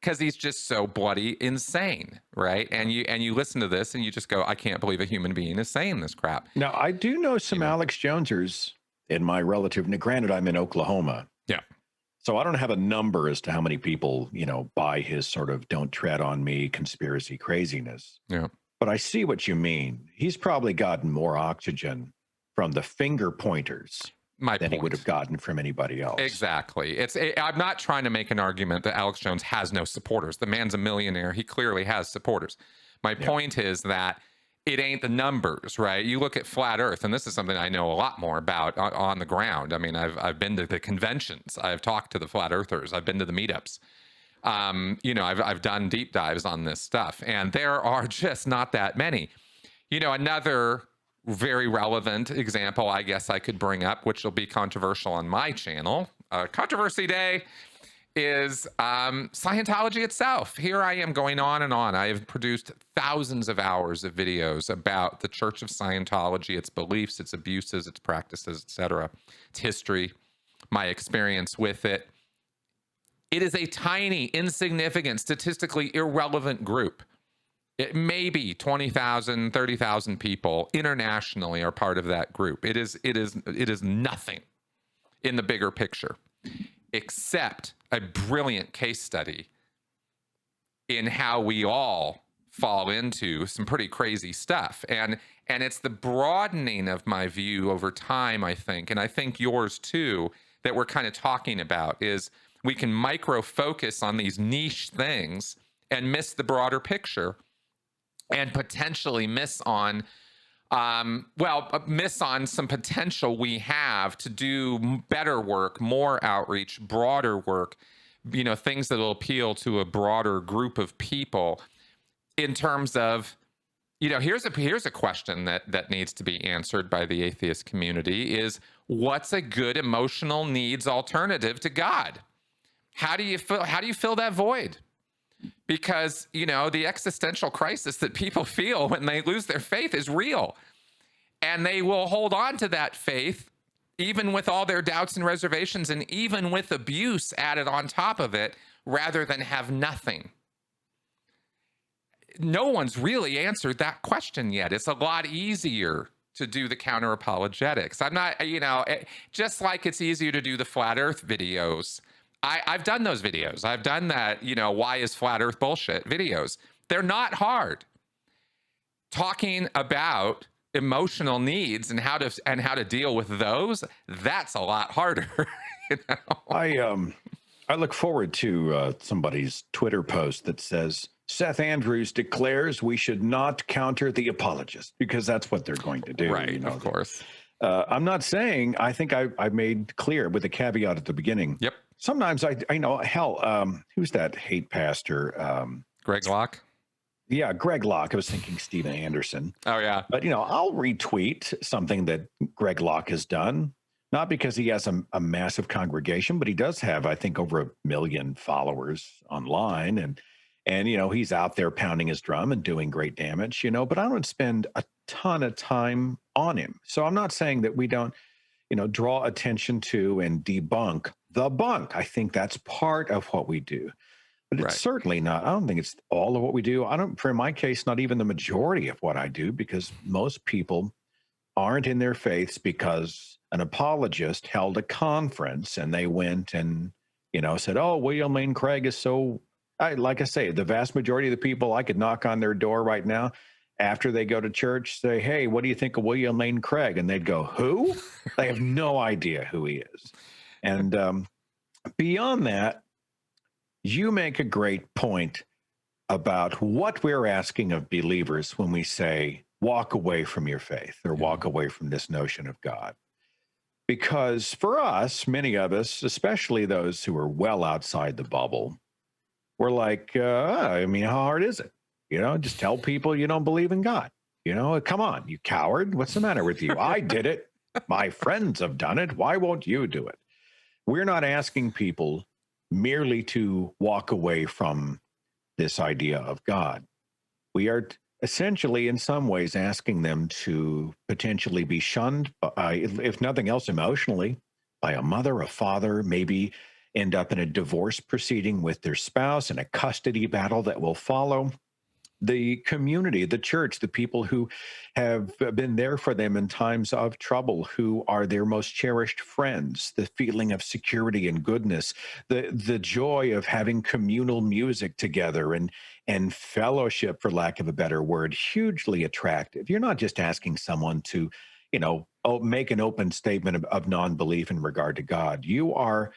because he's just so bloody insane, right? And you listen to this and you just go, I can't believe a human being is saying this crap. Now, I do know some Alex Jonesers in my relative. Now, granted, I'm in Oklahoma. Yeah. So I don't have a number as to how many people, buy his sort of don't tread on me conspiracy craziness. Yeah. But I see what you mean. He's probably gotten more oxygen from the finger pointers than he would have gotten from anybody else. Exactly. I'm not trying to make an argument that Alex Jones has no supporters. The man's a millionaire. He clearly has supporters. My point is that it ain't the numbers, right? You look at flat Earth, and this is something I know a lot more about on the ground. I mean, I've been to the conventions, I've talked to the flat earthers, I've been to the meetups. You know, I've done deep dives on this stuff, and there are just not that many. You know, another very relevant example, I guess I could bring up, which will be controversial on my channel, Controversy Day, is Scientology itself. Here I am going on and on. I have produced thousands of hours of videos about the Church of Scientology, its beliefs, its abuses, its practices, etc., its history, my experience with it. It is a tiny, insignificant, statistically irrelevant group. It may be 20,000, 30,000 people internationally are part of that group. It is nothing in the bigger picture, except a brilliant case study in how we all fall into some pretty crazy stuff. And it's the broadening of my view over time, I think, and I think yours too, that we're kind of talking about, is we can micro focus on these niche things and miss the broader picture, and potentially miss on miss on some potential we have to do better work, more outreach, broader work, you know, things that will appeal to a broader group of people. In terms of, you know, here's a question that needs to be answered by the atheist community is, what's a good emotional needs alternative to God? How do you fill that void? Because, you know, the existential crisis that people feel when they lose their faith is real. And they will hold on to that faith, even with all their doubts and reservations, and even with abuse added on top of it, rather than have nothing. No one's really answered that question yet. It's a lot easier to do the counter apologetics. I'm not, you know, just like it's easier to do the flat earth videos. I've done those videos. I've done that, you know, why is flat earth bullshit videos. They're not hard. Talking about emotional needs and how to deal with those, that's a lot harder. You know? I look forward to somebody's Twitter post that says, Seth Andrews declares we should not counter the apologist, because that's what they're going to do. Right, you know, of course. I'm not saying, I think I made clear with a caveat at the beginning. Yep. Sometimes I know, hell, who's that hate pastor? Greg Locke? Yeah, Greg Locke. I was thinking Steven Anderson. Oh, yeah. But, you know, I'll retweet something that Greg Locke has done, not because he has a massive congregation, but he does have, I think, over 1 million followers online. And, you know, he's out there pounding his drum and doing great damage, you know, but I don't spend a ton of time on him. So I'm not saying that we don't, you know, draw attention to and debunk the bunk. I think that's part of what we do. But it's certainly not, I don't think it's all of what we do. I don't, for my case, not even the majority of what I do, because most people aren't in their faiths because an apologist held a conference and they went and, you know, said, oh, William Lane Craig is so, like I say, the vast majority of the people, I could knock on their door right now after they go to church, say, hey, what do you think of William Lane Craig? And they'd go, who? They have no idea who he is. And beyond that, you make a great point about what we're asking of believers when we say, walk away from your faith or walk away from this notion of God. Because for us, many of us, especially those who are well outside the bubble, we're like, I mean, how hard is it? You know, just tell people you don't believe in God. You know, come on, you coward. What's the matter with you? I did it. My friends have done it. Why won't you do it? We're not asking people merely to walk away from this idea of God. We are essentially, in some ways, asking them to potentially be shunned, if nothing else, emotionally, by a mother, a father, maybe end up in a divorce proceeding with their spouse, in a custody battle that will follow. The community, the church, the people who have been there for them in times of trouble, who are their most cherished friends, the feeling of security and goodness, the joy of having communal music together and fellowship, for lack of a better word, hugely attractive. You're not just asking someone to, you know, make an open statement of non-belief in regard to God. You are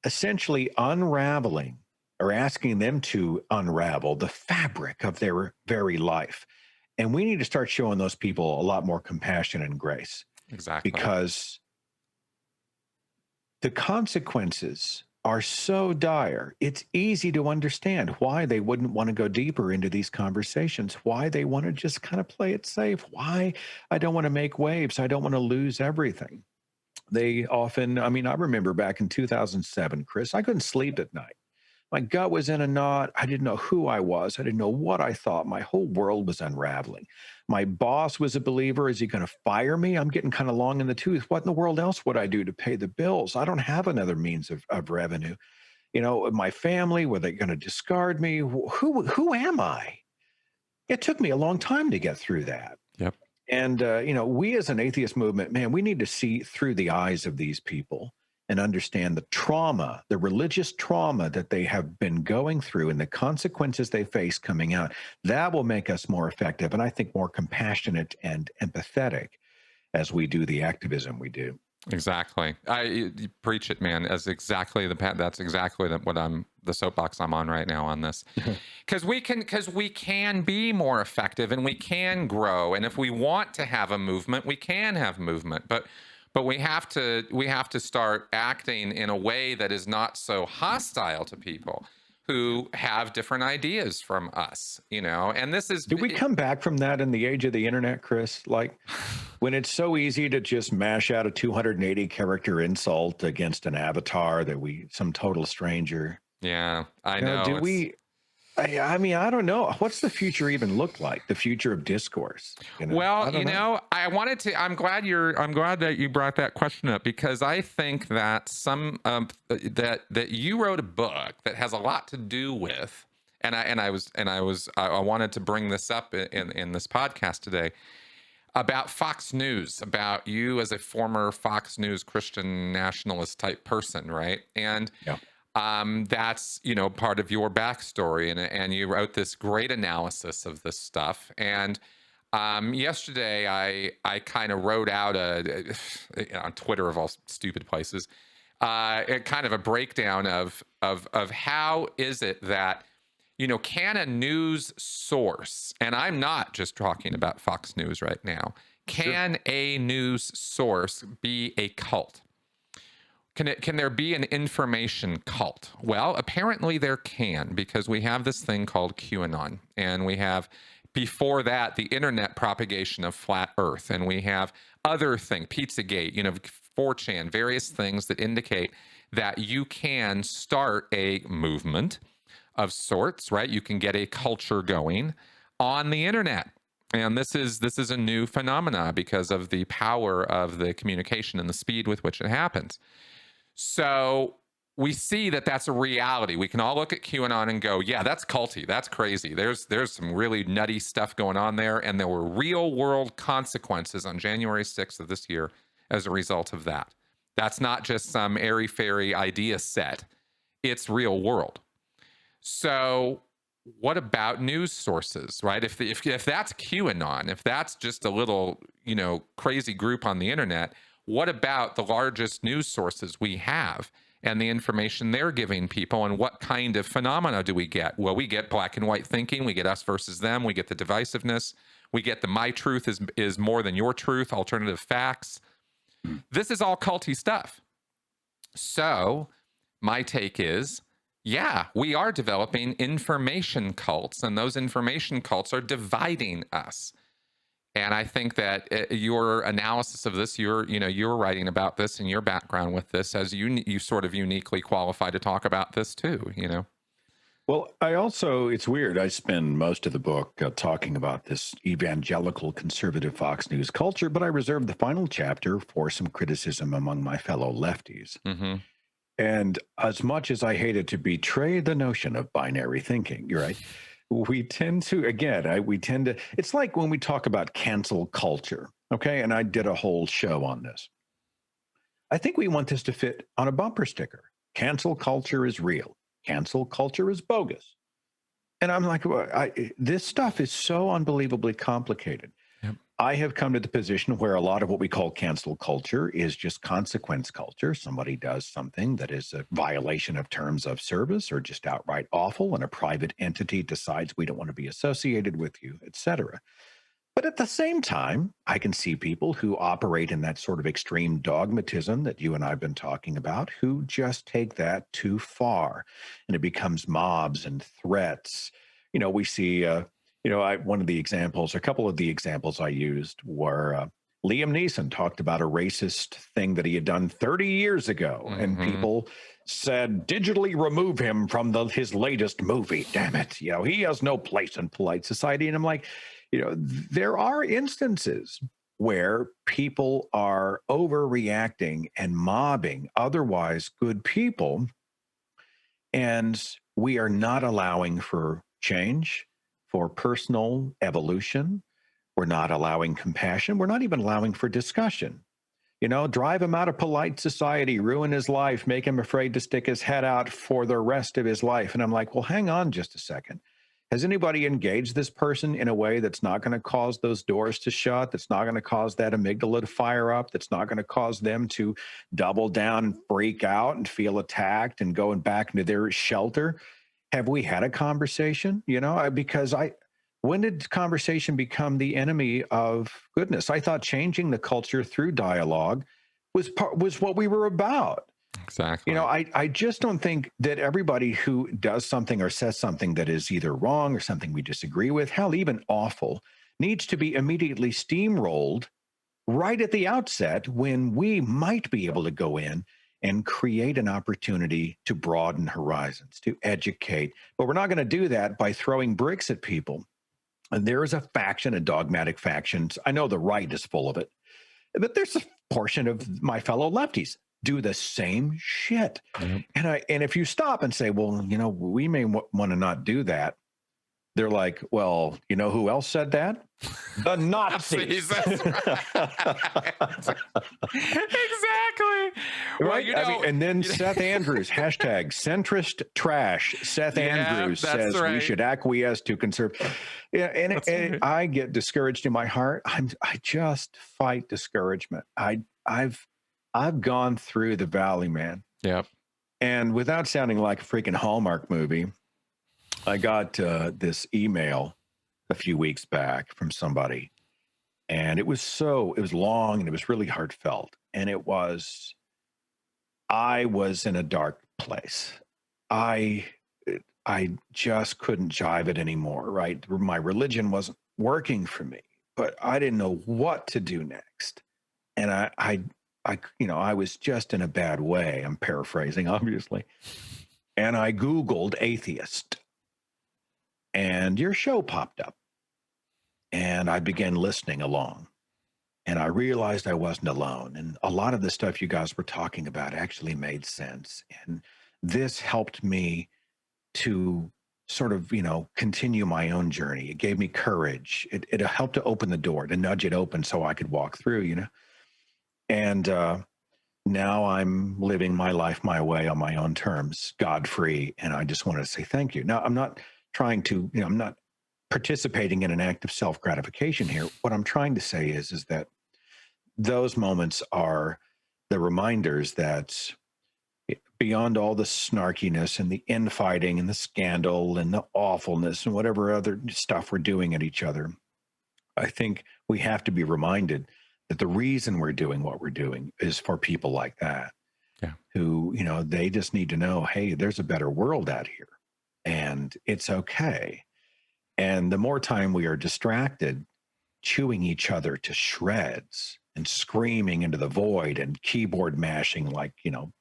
essentially unraveling or asking them to unravel the fabric of their very life. And we need to start showing those people a lot more compassion and grace. Exactly. Because the consequences are so dire. It's easy to understand why they wouldn't want to go deeper into these conversations, why they want to just kind of play it safe, why I don't want to make waves, I don't want to lose everything. They often, I mean, I remember back in 2007, Chris, I couldn't sleep at night. My gut was in a knot. I didn't know who I was. I didn't know what I thought. My whole world was unraveling. My boss was a believer. Is he going to fire me? I'm getting kind of long in the tooth. What in the world else would I do to pay the bills? I don't have another means of revenue. You know, my family, were they going to discard me? Who am I? It took me a long time to get through that. Yep. And, you know, we as an atheist movement, man, we need to see through the eyes of these people and understand the trauma, the religious trauma that they have been going through and the consequences they face coming out. That will make us more effective and I think more compassionate and empathetic as we do the activism we do. Exactly. You preach it, man. That's exactly the soapbox I'm on right now on this. Because we can be more effective and we can grow. And if we want to have a movement, we can have movement. But we have to start acting in a way that is not so hostile to people who have different ideas from us, you know. And this is, do we come back from that in the age of the internet, Chris? Like when it's so easy to just mash out a 280 character insult against an avatar some total stranger. Yeah, I know. Do we? I mean, I don't know. What's the future even look like? The future of discourse? You know? Well, I'm glad that you brought that question up because I think that that you wrote a book that has a lot to do with, and I wanted to bring this up in this podcast today about Fox News, about you as a former Fox News Christian nationalist type person, right? And yeah. That's, you know, part of your backstory, and you wrote this great analysis of this stuff. And yesterday, I kind of wrote out on Twitter of all stupid places, kind of a breakdown of how is it that, you know, can a news source, and I'm not just talking about Fox News right now, can a news source be a cult? Can there be an information cult? Well, apparently there can, because we have this thing called QAnon, and we have, before that, the internet propagation of flat Earth, and we have other things, Pizzagate, you know, 4chan, various things that indicate that you can start a movement of sorts, right? You can get a culture going on the internet. And this is a new phenomena because of the power of the communication and the speed with which it happens. So we see that that's a reality. We can all look at QAnon and go, yeah, that's culty. That's crazy. There's some really nutty stuff going on there. And there were real world consequences on January 6th of this year as a result of that. That's not just some airy-fairy idea set. It's real world. So what about news sources, right? If that's QAnon, if that's just a little, you know, crazy group on the internet, what about the largest news sources we have and the information they're giving people, and what kind of phenomena do we get? Well, we get black and white thinking, we get us versus them, we get the divisiveness, we get the my truth is more than your truth, alternative facts. This is all culty stuff. So my take is, yeah, we are developing information cults, and those information cults are dividing us. And I think that your analysis of this, you're writing about this and your background with this, as you sort of uniquely qualify to talk about this too, you know? Well, it's weird. I spend most of the book talking about this evangelical conservative Fox News culture, but I reserved the final chapter for some criticism among my fellow lefties. Mm-hmm. And as much as I hated to betray the notion of binary thinking, you're right. We tend to, it's like when we talk about cancel culture, okay? And I did a whole show on this. I think we want this to fit on a bumper sticker. Cancel culture is real. Cancel culture is bogus. And I'm like, this stuff is so unbelievably complicated. Yep. I have come to the position where a lot of what we call cancel culture is just consequence culture. Somebody does something that is a violation of terms of service or just outright awful, and a private entity decides we don't want to be associated with you, etc. But at the same time, I can see people who operate in that sort of extreme dogmatism that you and I have been talking about, who just take that too far, and it becomes mobs and threats. We see, one of the examples, a couple of the examples I used were Liam Neeson talked about a racist thing that he had done 30 years ago, and people said, digitally remove him from his latest movie. Damn it. He has no place in polite society. And I'm like, there are instances where people are overreacting and mobbing otherwise good people, and we are not allowing for change, for personal evolution. We're not allowing compassion. We're not even allowing for discussion. Drive him out of polite society, ruin his life, make him afraid to stick his head out for the rest of his life. And I'm like, well, hang on just a second. Has anybody engaged this person in a way that's not going to cause those doors to shut, that's not going to cause that amygdala to fire up, that's not going to cause them to double down and freak out and feel attacked and going back into their shelter? Have we had a conversation? Because when did conversation become the enemy of goodness? I thought changing the culture through dialogue was what we were about. Exactly. I just don't think that everybody who does something or says something that is either wrong or something we disagree with, hell, even awful, needs to be immediately steamrolled right at the outset, when we might be able to go in and create an opportunity to broaden horizons, to educate. But we're not going to do that by throwing bricks at people. And there is a faction, a dogmatic faction. I know the right is full of it, but there's a portion of my fellow lefties do the same shit. And if you stop and say, well, we may want to not do that, they're like, well, you know who else said that? The Nazis. Exactly. Right? Well, and then Seth Andrews, hashtag centrist trash. Seth Andrews says we should acquiesce to conserve. Yeah, and I get discouraged in my heart. I just fight discouragement. I've gone through the valley, man. Yep. And without sounding like a freaking Hallmark movie, I got this email a few weeks back from somebody, and it was long and it was really heartfelt. And I was in a dark place. I just couldn't jive it anymore, right? My religion wasn't working for me, but I didn't know what to do next. And I was just in a bad way. I'm paraphrasing, obviously. And I Googled atheist, and your show popped up, and I began listening along, and I realized I wasn't alone. And a lot of the stuff you guys were talking about actually made sense. And this helped me to sort of, continue my own journey. It gave me courage. It helped to open the door, to nudge it open so I could walk through, And now I'm living my life my way on my own terms, God-free. And I just wanted to say thank you. Now, I'm not trying to, I'm not participating in an act of self-gratification here. What I'm trying to say is that those moments are the reminders that beyond all the snarkiness and the infighting and the scandal and the awfulness and whatever other stuff we're doing at each other, I think we have to be reminded that the reason we're doing what we're doing is for people like that, who, they just need to know, hey, there's a better world out here and it's okay. And the more time we are distracted, chewing each other to shreds and screaming into the void and keyboard mashing like,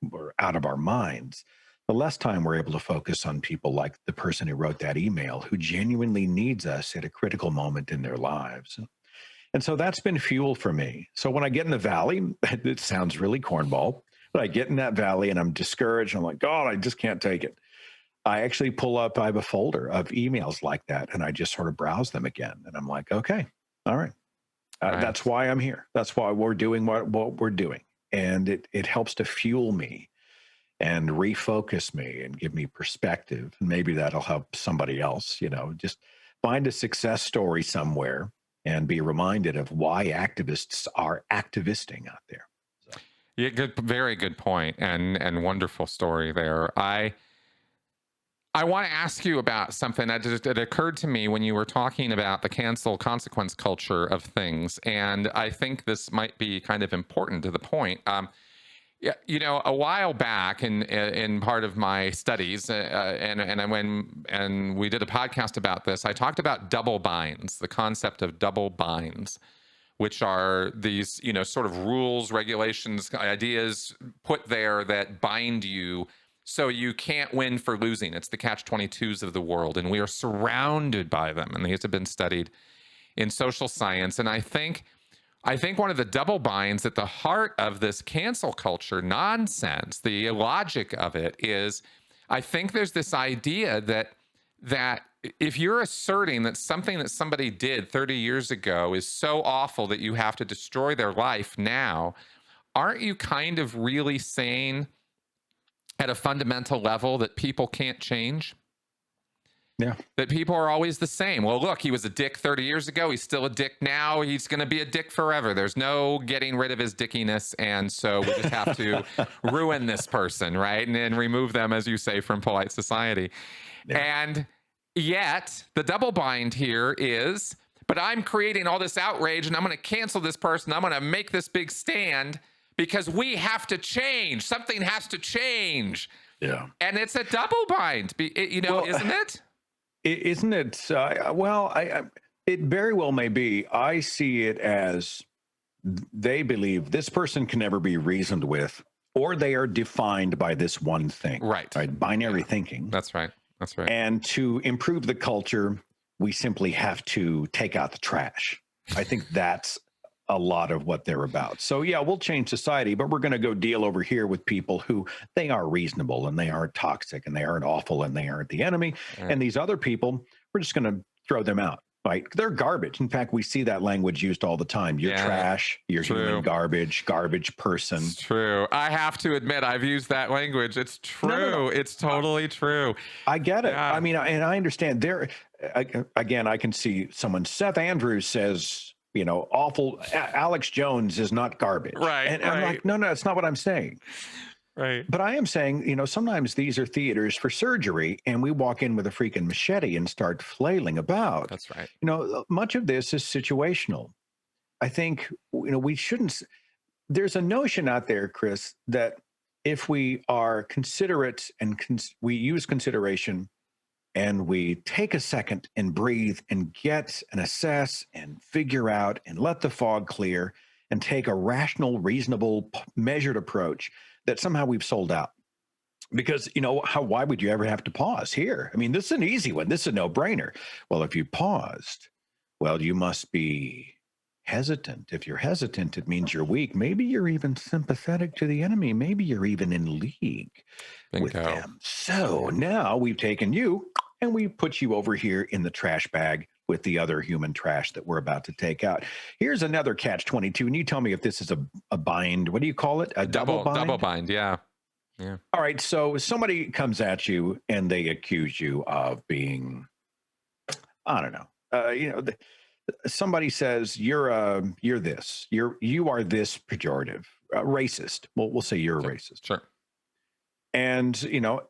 we're out of our minds, the less time we're able to focus on people like the person who wrote that email, who genuinely needs us at a critical moment in their lives. And so that's been fuel for me. So when I get in the valley, it sounds really cornball, but I get in that valley and I'm discouraged. I'm like, God, I just can't take it. I actually pull up, I have a folder of emails like that, and I just sort of browse them again. And I'm like, okay, all right. Nice. That's why I'm here. That's why we're doing what we're doing. And it helps to fuel me and refocus me and give me perspective. And maybe that'll help somebody else, just find a success story somewhere and be reminded of why activists are activisting out there. So. Yeah, very good point, and wonderful story there. I want to ask you about something that just it occurred to me when you were talking about the cancel consequence culture of things, and I think this might be kind of important to the point. Yeah, a while back in part of my studies, and we did a podcast about this, I talked about double binds, the concept of double binds, which are these, sort of rules, regulations, ideas put there that bind you so you can't win for losing. It's the catch-22s of the world, and we are surrounded by them, and these have been studied in social science. And I think one of the double binds at the heart of this cancel culture nonsense, the logic of it is, I think there's this idea that if you're asserting that something that somebody did 30 years ago is so awful that you have to destroy their life now, aren't you kind of really saying at a fundamental level that people can't change? Yeah. That people are always the same. Well, look, he was a dick 30 years ago. He's still a dick now. He's going to be a dick forever. There's no getting rid of his dickiness. And so we just have to ruin this person, right? And then remove them, as you say, from polite society. Yeah. And yet the double bind here is, but I'm creating all this outrage and I'm going to cancel this person. I'm going to make this big stand because we have to change. Something has to change. Yeah. And it's a double bind, isn't it? Isn't it? It very well may be. I see it as they believe this person can never be reasoned with, or they are defined by this one thing. Right. Binary thinking. That's right. That's right. And to improve the culture, we simply have to take out the trash. I think that's a lot of what they're about. So yeah, we'll change society, but we're going to go deal over here with people who they are reasonable and they aren't toxic and they aren't awful and they aren't the enemy. Yeah. And these other people, we're just going to throw them out. Right? They're garbage. In fact, we see that language used all the time. You're trash. You're human garbage person. It's true. I have to admit, I've used that language. It's true. No. It's totally true. I get it. Yeah. I mean, and I understand there. Again, I can see someone, Seth Andrews says, awful. Alex Jones is not garbage. Right. And I'm like, no, that's not what I'm saying. Right. But I am saying, sometimes these are theaters for surgery and we walk in with a freaking machete and start flailing about. That's right. Much of this is situational. I think, we shouldn't. There's a notion out there, Chris, that if we are considerate and we use consideration and we take a second and breathe and get and assess and figure out and let the fog clear and take a rational, reasonable, measured approach, that somehow we've sold out. Because, why would you ever have to pause here? I mean, this is an easy one. This is a no-brainer. Well, if you paused, you must be hesitant. If you're hesitant, it means you're weak. Maybe you're even sympathetic to the enemy. Maybe you're even in league with them. So now we've taken you and we put you over here in the trash bag with the other human trash that we're about to take out. Here's another catch-22, and you tell me if this is a bind. What do you call it? A double bind? Double bind, yeah. Yeah. All right, so somebody comes at you and they accuse you of being, I don't know, somebody says you're this, you are this pejorative, racist. Well, we'll say you're a racist. Sure. And,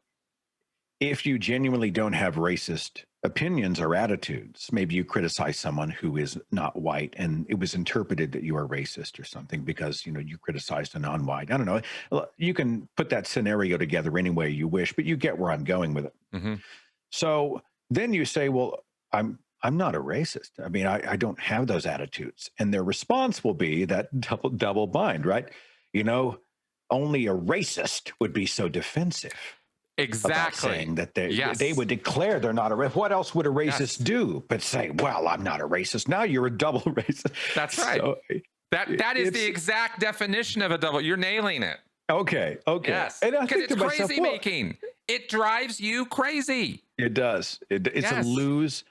if you genuinely don't have racist opinions or attitudes, maybe you criticize someone who is not white and it was interpreted that you are racist or something because, you criticized a non-white. I don't know. You can put that scenario together any way you wish, but you get where I'm going with it. Mm-hmm. So then you say, well, I'm not a racist. I mean, I don't have those attitudes. And their response will be that double bind, right? Only a racist would be so defensive. Exactly. Saying that they would declare they're not a racist. What else would a racist do but say, well, I'm not a racist. Now you're a double racist. That's right. So, that is the exact definition of a double. You're nailing it. Okay. Yes. Because it's crazy making. It drives you crazy. It does. It's a lose.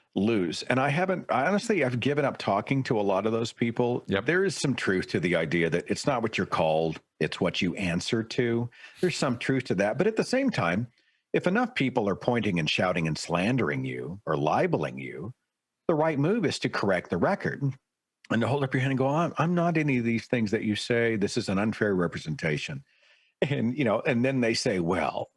And I've given up talking to a lot of those people. Yep. There is some truth to the idea that it's not what you're called, it's what you answer to. There's some truth to that. But at the same time, if enough people are pointing and shouting and slandering you or libeling you, the right move is to correct the record and to hold up your hand and go, I'm not any of these things that you say. This is an unfair representation. And, and then they say, well,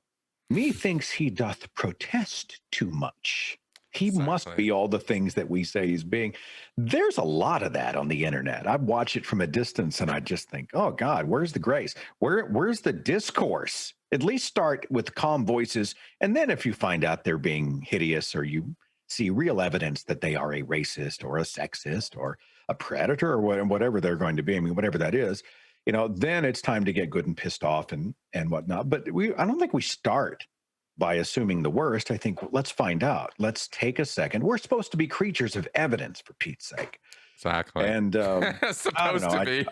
Methinks he doth protest too much. He must Exactly. be all the things that we say he's being. There's a lot of that on the internet. I watch it from a distance and I just think, oh God, where's the grace? Where's the discourse? At least start with calm voices. And then if you find out they're being hideous or you see real evidence that they are a racist or a sexist or a predator or whatever they're going to be, I mean, whatever that is, then it's time to get good and pissed off and whatnot. But I don't think we start by assuming the worst. I think let's find out. Let's take a second. We're supposed to be creatures of evidence, for Pete's sake. Exactly. And Supposed to be.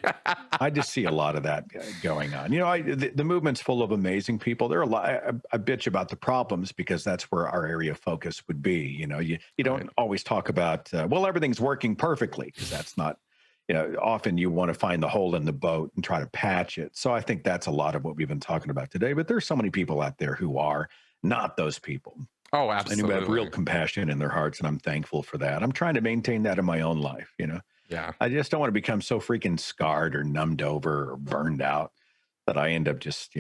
I just see a lot of that going on. The movement's full of amazing people. There are a lot. I bitch about the problems because that's where our area of focus would be. You don't always talk about well, everything's working perfectly, because that's not. Often you want to find the hole in the boat and try to patch it. So I think that's a lot of what we've been talking about today. But there's so many people out there who are not those people. Oh, absolutely. And who have real compassion in their hearts. And I'm thankful for that. I'm trying to maintain that in my own life. Yeah. I just don't want to become so freaking scarred or numbed over or burned out that I end up just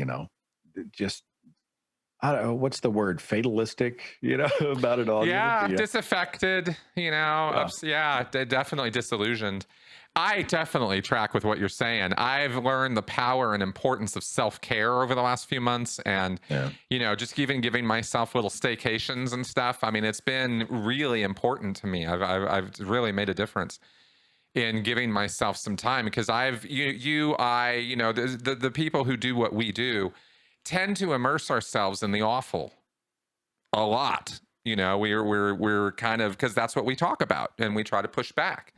I don't know, what's the word? Fatalistic, about it all. Yeah, disaffected, definitely disillusioned. I definitely track with what you're saying. I've learned the power and importance of self-care over the last few months, and just even giving myself little staycations and stuff. I mean, it's been really important to me. I've really made a difference in giving myself some time, because the people who do what we do tend to immerse ourselves in the awful a lot. We're kind of, because that's what we talk about and we try to push back.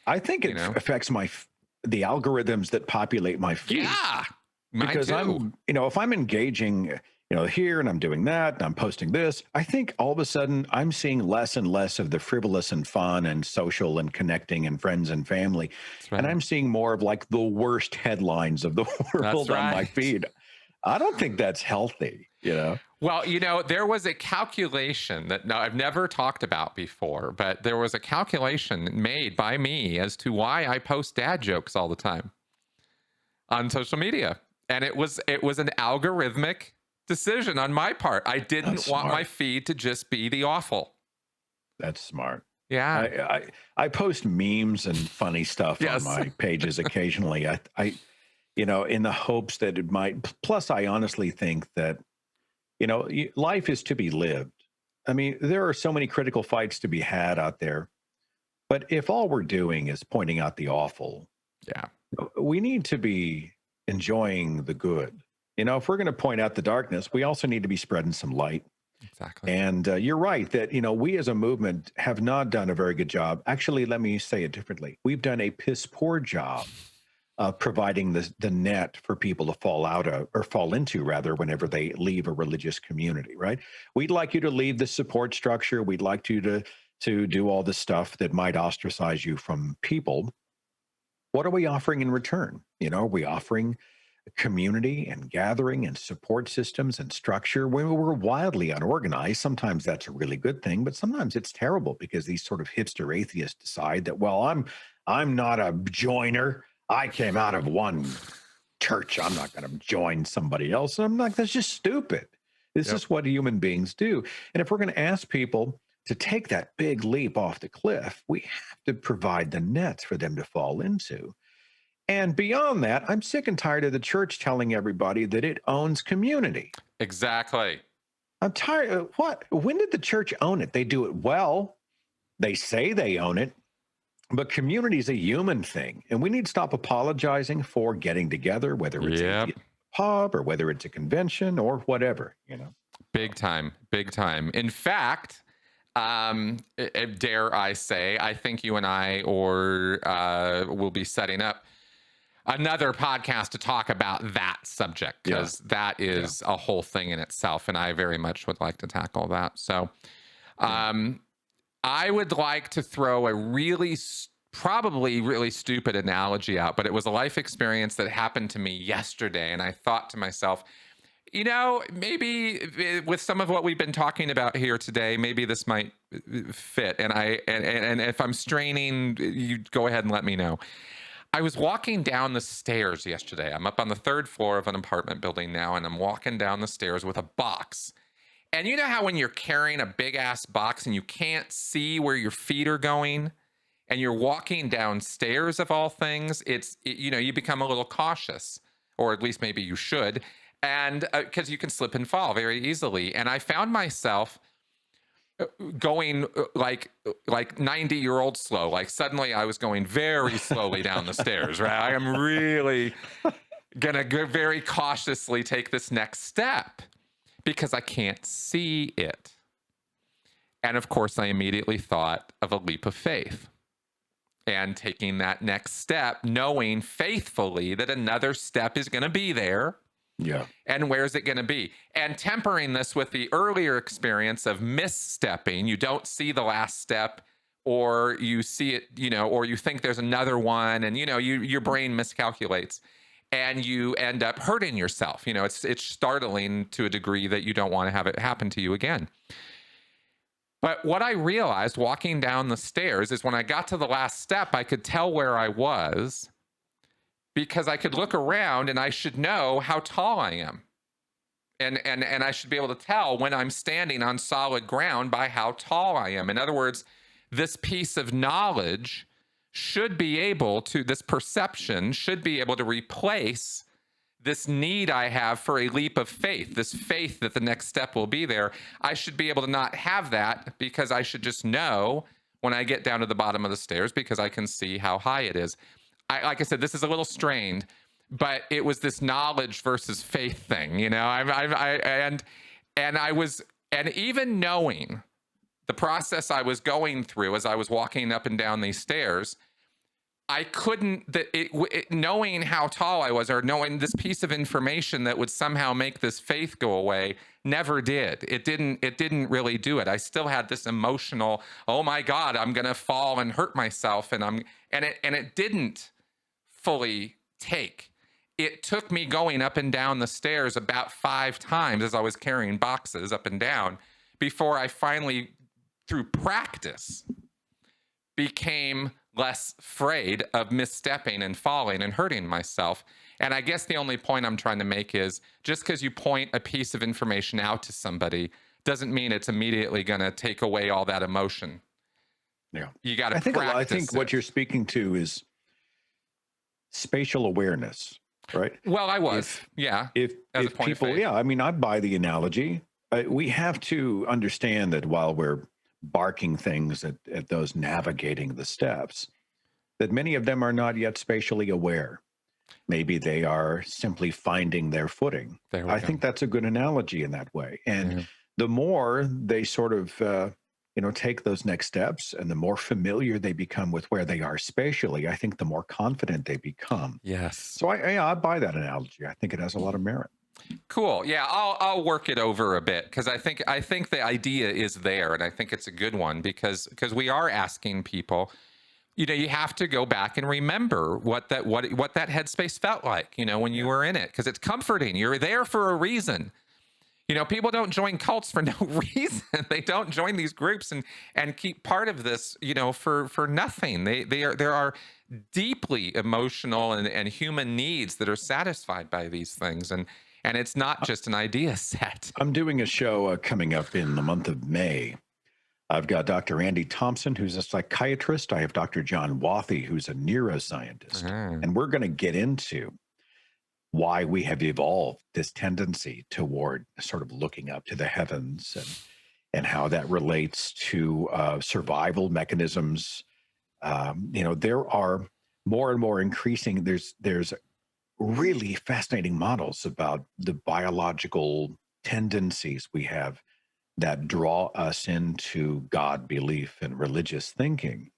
I think it affects the algorithms that populate my feed. Yeah, because if I'm engaging, here and I'm doing that and I'm posting this, I think all of a sudden I'm seeing less and less of the frivolous and fun and social and connecting and friends and family. Right. And I'm seeing more of like the worst headlines of the world on my feed. I don't think that's healthy, Well, there was a calculation that I've never talked about before, but there was a calculation made by me as to why I post dad jokes all the time on social media. And it was an algorithmic decision on my part. I didn't want my feed to just be the awful. That's smart. Yeah. I post memes and funny stuff on my pages occasionally. I in the hopes that it might, plus I honestly think that, life is to be lived. I mean, there are so many critical fights to be had out there, but if all we're doing is pointing out the awful, we need to be enjoying the good. If we're going to point out the darkness, we also need to be spreading some light. Exactly. And you're right that, we as a movement have not done a very good job. Actually, let me say it differently. We've done a piss poor job providing the net for people to fall out of, or fall into rather, whenever they leave a religious community, right? We'd like you to leave the support structure. We'd like you to do all the stuff that might ostracize you from people. What are we offering in return? Are we offering community and gathering and support systems and structure? We're wildly unorganized. Sometimes that's a really good thing, but sometimes it's terrible because these sort of hipster atheists decide that, well, I'm not a joiner. I came out of one church. I'm not going to join somebody else. And I'm like, that's just stupid. This is what human beings do. And if we're going to ask people to take that big leap off the cliff, we have to provide the nets for them to fall into. And beyond that, I'm sick and tired of the church telling everybody that it owns community. Exactly. I'm tired of what? When did the church own it? They do it well. They say they own it. But community is a human thing, and we need to stop apologizing for getting together, whether it's a pub or whether it's a convention or whatever, Big time, big time. In fact, dare I say, I think you and I will be setting up another podcast to talk about that subject, because that is a whole thing in itself, and I very much would like to tackle that. So, I would like to throw a probably really stupid analogy out, but it was a life experience that happened to me yesterday. And I thought to myself, maybe with some of what we've been talking about here today, maybe this might fit. And if I'm straining, you go ahead and let me know. I was walking down the stairs yesterday. I'm up on the 3rd floor of an apartment building now, and I'm walking down the stairs with a box And you know how when you're carrying a big ass box and you can't see where your feet are going and you're walking downstairs of all things, you become a little cautious, or at least maybe you should. And because you can slip and fall very easily. And I found myself going like 90-year-old slow. Like suddenly I was going very slowly down the stairs, right? I am really gonna very cautiously take this next step because I can't see it. And of course, I immediately thought of a leap of faith and taking that next step, knowing faithfully that another step is going to be there. Yeah. And where's it going to be? And tempering this with the earlier experience of misstepping, you don't see the last step, or you see it, or you think there's another one, and your brain miscalculates and you end up hurting yourself. It's startling to a degree that you don't want to have it happen to you again. But what I realized walking down the stairs is when I got to the last step, I could tell where I was because I could look around and I should know how tall I am. And I should be able to tell when I'm standing on solid ground by how tall I am. In other words, this piece of knowledge this perception should be able to replace this need I have for a leap of faith, this faith that the next step will be there. I should be able to not have that because I should just know when I get down to the bottom of the stairs because I can see how high it is. Like I said, this is a little strained, but it was this knowledge versus faith thing, and even knowing the process I was going through as I was walking up and down these stairs, I couldn't, knowing how tall I was or knowing this piece of information that would somehow make this faith go away never did. It didn't really do it. I still had this emotional, oh my God, I'm going to fall and hurt myself. And it didn't fully take. It took me going up and down the stairs about 5 times as I was carrying boxes up and down before I finally, through practice, became less afraid of misstepping and falling and hurting myself. And I guess the only point I'm trying to make is just because you point a piece of information out to somebody doesn't mean it's immediately going to take away all that emotion. Yeah. You got to practice I think what you're speaking to is spatial awareness, right? Well, I was, If people, I mean, I buy the analogy. We have to understand that while we're barking things at those navigating the steps, that many of them are not yet spatially aware. Maybe they are simply finding their footing. I think that's a good analogy in that way. And the more they sort of, take those next steps and the more familiar they become with where they are spatially, I think the more confident they become. Yes. So I buy that analogy. I think it has a lot of merit. Cool. Yeah, I'll work it over a bit because I think the idea is there, and I think it's a good one because we are asking people. You have to go back and remember what that headspace felt like. When you were in it, because it's comforting. You're there for a reason. People don't join cults for no reason. They don't join these groups and keep part of this, for nothing. There are deeply emotional and human needs that are satisfied by these things, and it's not just an idea set. I'm doing a show coming up in the month of May. I've got Dr. Andy Thompson, who's a psychiatrist. I have Dr. John Wathy, who's a neuroscientist. And we're going to get into why we have evolved this tendency toward sort of looking up to the heavens and how that relates to survival mechanisms. There are more and more increasing, there's really fascinating models about the biological tendencies we have that draw us into God belief and religious thinking.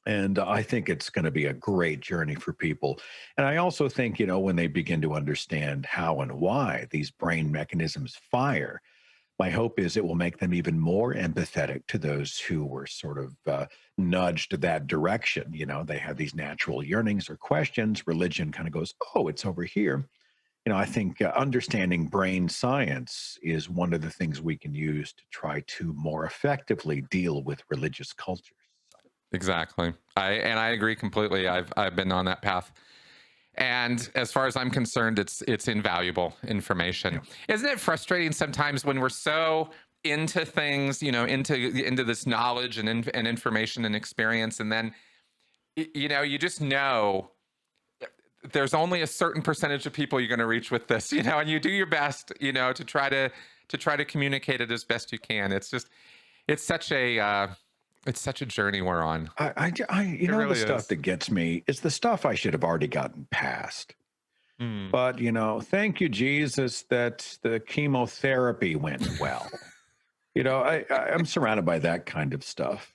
And I think it's going to be a great journey for people. And I also think, when they begin to understand how and why these brain mechanisms fire, my hope is it will make them even more empathetic to those who were sort of nudged that direction. They have these natural yearnings or questions. Religion kind of goes, oh, it's over here. I think understanding brain science is one of the things we can use to try to more effectively deal with religious cultures. Exactly. I agree completely. I've been on that path. And as far as I'm concerned, it's invaluable information. Yeah. Isn't it frustrating sometimes when we're so into things, you know, into this knowledge and information and experience, and then you know, you just know there's only a certain percentage of people you're going to reach with this, you know, and you do your best, you know, to try to communicate it as best you can. It's just, it's such a journey we're on. You know, really the stuff that gets me is the stuff I should have already gotten past. But, you know, thank you, Jesus, that the chemotherapy went well. You know, I'm surrounded by that kind of stuff.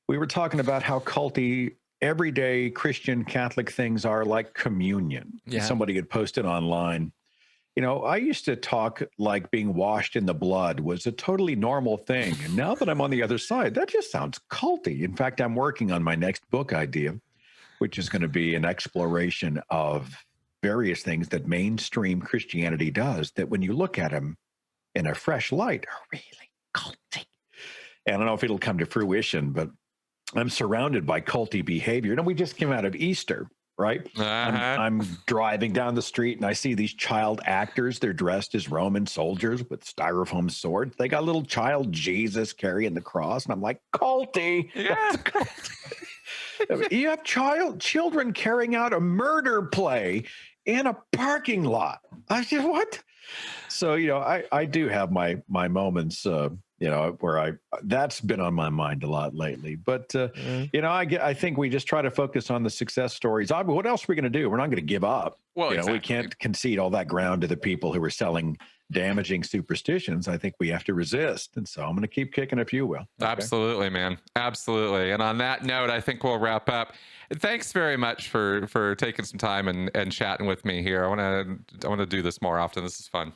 We were talking about how culty everyday Christian Catholic things are, like communion. Yeah. Somebody had posted online. You know, I used to talk like being washed in the blood was a totally normal thing. And now that I'm on the other side, that just sounds culty. In fact, I'm working on my next book idea, which is going to be an exploration of various things that mainstream Christianity does that when you look at them in a fresh light are really culty. And I don't know if it'll come to fruition, but I'm surrounded by culty behavior. And we just came out of Easter, right? I'm driving down the street and I see these child actors. They're dressed as Roman soldiers with styrofoam swords. They got little child Jesus carrying the cross. And I'm like, culty. Yeah. Culty. You have children carrying out a murder play in a parking lot. I said, what? So, you know, I do have my moments, you know, where that's been on my mind a lot lately. But, you know, I think we just try to focus on the success stories. What else are we going to do? We're not going to give up. Well, you know, we can't concede all that ground to the people who are selling damaging superstitions. I think we have to resist. And so I'm going to keep kicking if you will. Okay? Absolutely, man. Absolutely. And on that note, I think we'll wrap up. Thanks very much for taking some time and chatting with me here. I want to do this more often. This is fun.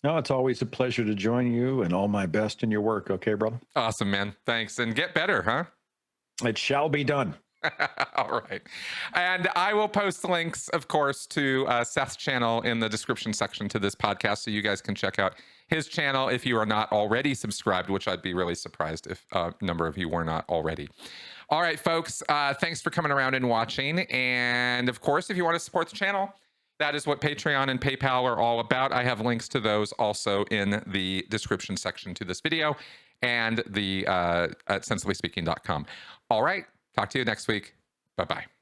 No, it's always a pleasure to join you, and all my best in your work. Okay, brother? Awesome, man. Thanks. And get better, huh? It shall be done. All right. And I will post links, of course, to Seth's channel in the description section to this podcast, so you guys can check out his channel if you are not already subscribed, which I'd be really surprised if a number of you were not already. All right, folks, thanks for coming around and watching. And of course, if you want to support the channel, that is what Patreon and PayPal are all about. I have links to those also in the description section to this video and the at sensiblyspeaking.com. All right. Talk to you next week. Bye-bye.